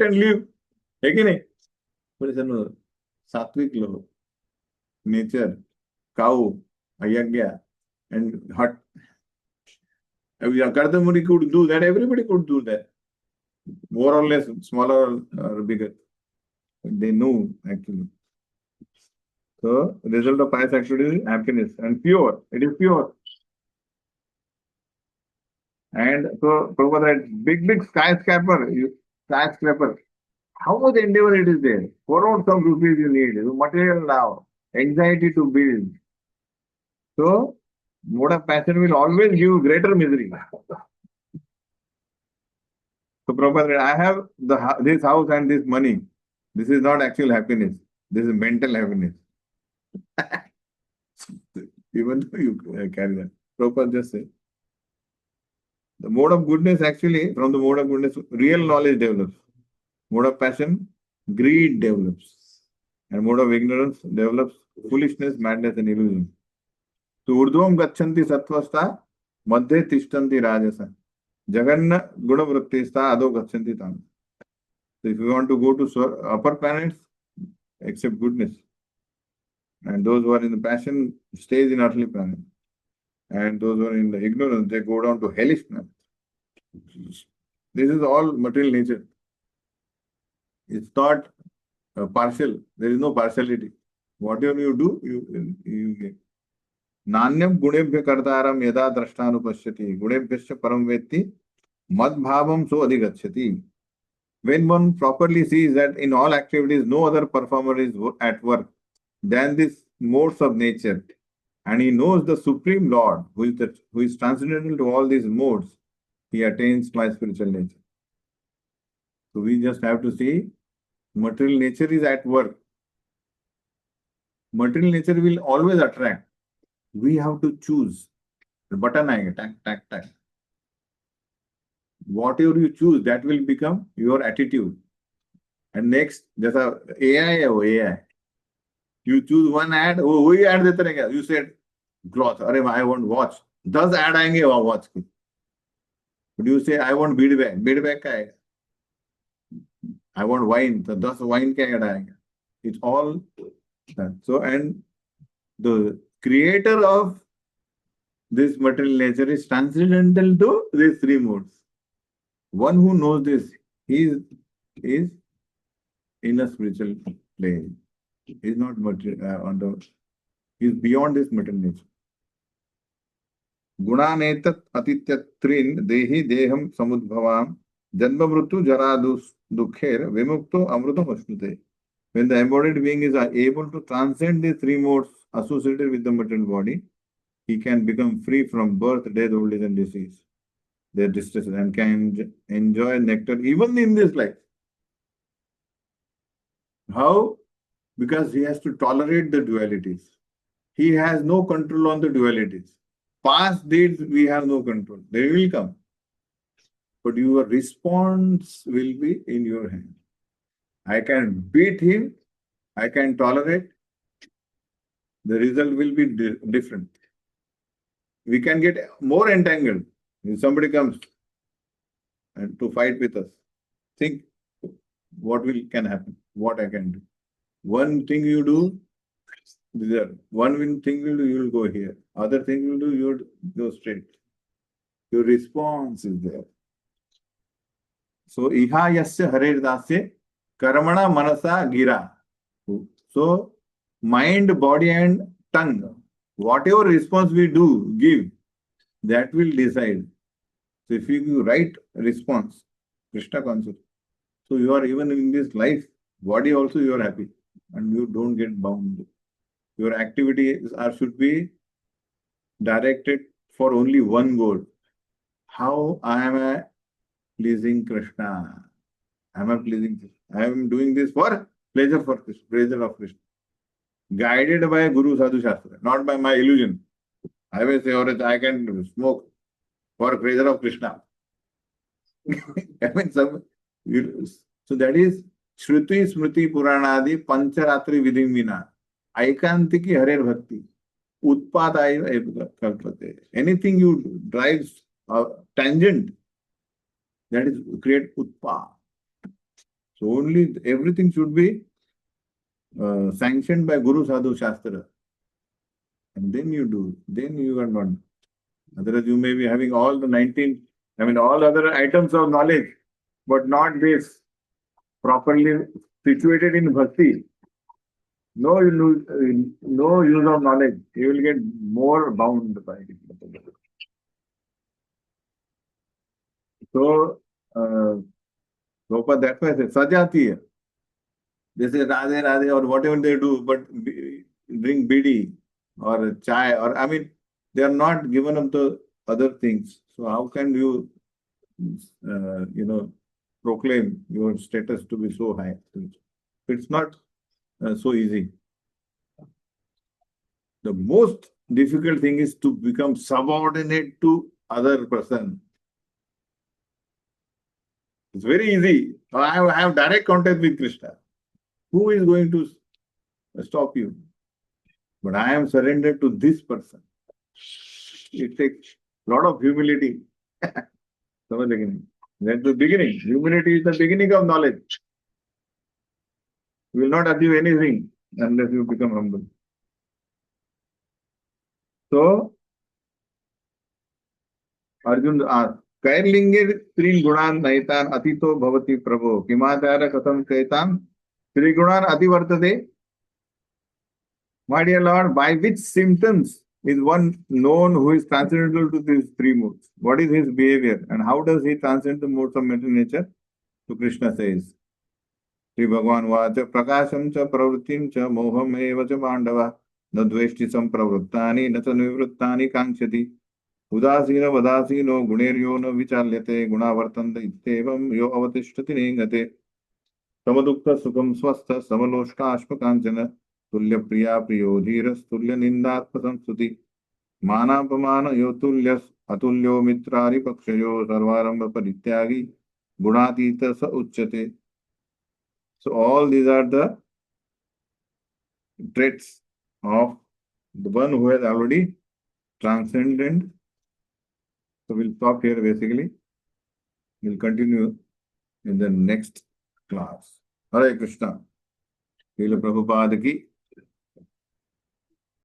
and live. But it's no sattvic law, nature, cow, ayagya, and hut. Kardamuri could do that, everybody could do that. More or less, smaller or bigger. They know actually. So, result of pious activity is happiness and pure. It is pure. And so, that big skyscraper, how much endeavor it is there? Crores of rupees you need, material now, anxiety to build. So, mode of passion will always give greater misery. So, Prabhupada, I have this house and this money. This is not actual happiness. This is mental happiness. Even though you carry that. Prabhupada just say. The mode of goodness actually, from the mode of goodness, real knowledge develops. Mode of passion, greed develops. And mode of ignorance develops foolishness, madness, and illusion. So urdhvam gachanti sattvastha, madhye tishtanti rajasa. Jaganna gunavrittistha adho gachanti tam. So if you want to go to upper planets, accept goodness. And those who are in the passion stays in earthly planet. And those who are in the ignorance, they go down to hellish planet. This is all material nature. It's not partial. There is no partiality. Whatever you do, you get. नान्यम गुणेभ्य कर्तारम यदा द्रष्टानुपश्यति गुणेभ्यश्च परम वेत्ति मद्भावम सो अधिगच्छति. When one properly sees that in all activities no other performer is at work than these modes of nature, and he knows the Supreme Lord who is transcendental to all these modes, he attains my spiritual nature. So we just have to see material nature is at work. Material nature will always attract. We have to choose. The button aayega, tack, tack, tack. Whatever you choose, that will become your attitude. And next, जैसा AI है वो AI. You choose one ad, वो वही ad देते रहेगा. You said cloth, अरे I want watch. 10 ad आएंगे वहाँ watch की. But you say I want bead bag का आएगा. I want wine, तो 10 wine का ad आएगा. It's all that. So and the creator of this material nature is transcendental to these three modes. One who knows this, he is in a spiritual plane. He is not material, he is beyond this material nature. Gunanetat atityatrin dehi deham samudbhavam janma mrityu jara dukher vimukto amrutam ashnute. When the embodied being is able to transcend the three modes associated with the material body, he can become free from birth, death, old age, and disease, their distresses, and can enjoy nectar even in this life. How? Because he has to tolerate the dualities. He has no control on the dualities. Past deeds, we have no control. They will come. But your response will be in your hand. I can beat him. I can tolerate. The result will be different. We can get more entangled. If somebody comes and to fight with us, think what can happen, what I can do. One thing you do, there. One thing you do, you will go here. Other thing you do, you will go straight. Your response is there. So, iha yasya haredasya karmana manasa gira. So, mind, body and tongue, whatever response we give, that will decide. So if you give right response, Krishna concept, so you are even in this life, body also you are happy and you don't get bound. Your activities should be directed for only one goal. How I am pleasing Krishna? I am pleasing Krishna. I am doing this for pleasure of Krishna. Guided by Guru Sadhu Shastra, not by my illusion. I will say, or I can smoke for pleasure of Krishna. I mean, so that is Shruti Smriti Puranadi Pancharatri Vidhimvina. Aikantiki Hare Bhakti. Utpat Kalpate. Anything you drive tangent, that is create Utpa. So only everything should be sanctioned by Guru Sadhu Shastra. And then you do, then you are not. Otherwise, you may be having all the 19, all other items of knowledge, but not this properly situated in bhakti. No use of knowledge. You will get more bound by it. So, Prabhupada, that's why I say, Sajatiya. They say Radhe Radhe or whatever they do, but drink bidi or chai or they are not given up the other things. So how can you, proclaim your status to be so high? It's not so easy. The most difficult thing is to become subordinate to other person. It's very easy. I have direct contact with Krishna. Who is going to stop you. But I am surrendered to this person. It takes a lot of humility. That's the beginning. Humility is the beginning of knowledge. You will not achieve anything unless you become humble. So, Arjun asked, Kairlinge Trin Gunan Naitan Atito Bhavati Prabho Kimatara Katham Kaitan Three Gunan Ativartate. My dear Lord, by which symptoms is one known who is transcendental to these three modes? What is his behavior and how does he transcend the modes of mental nature? So Krishna says, Sri Bhagavan Vacha Prakasham cha pravrittim cha moham eva cha pandava na dveshti sampravruttani na cha nivruttani kankshati udasina vadasino guneryo na vichalyate gunavartanda ittevam yo avatishtati nengate samadukta sukham swastha samaloshka ashpakanchana tulya priya priyo dhiras tulya nindatma samstuti manapamana yo tulyas atulyo mitrari pakshayo sarvaramba parityagi gunatita sa uchyate. So all these are the traits of the one who has already transcended. So we'll stop here basically. We'll continue in the next class. Hare Krishna. Srila Prabhupada ki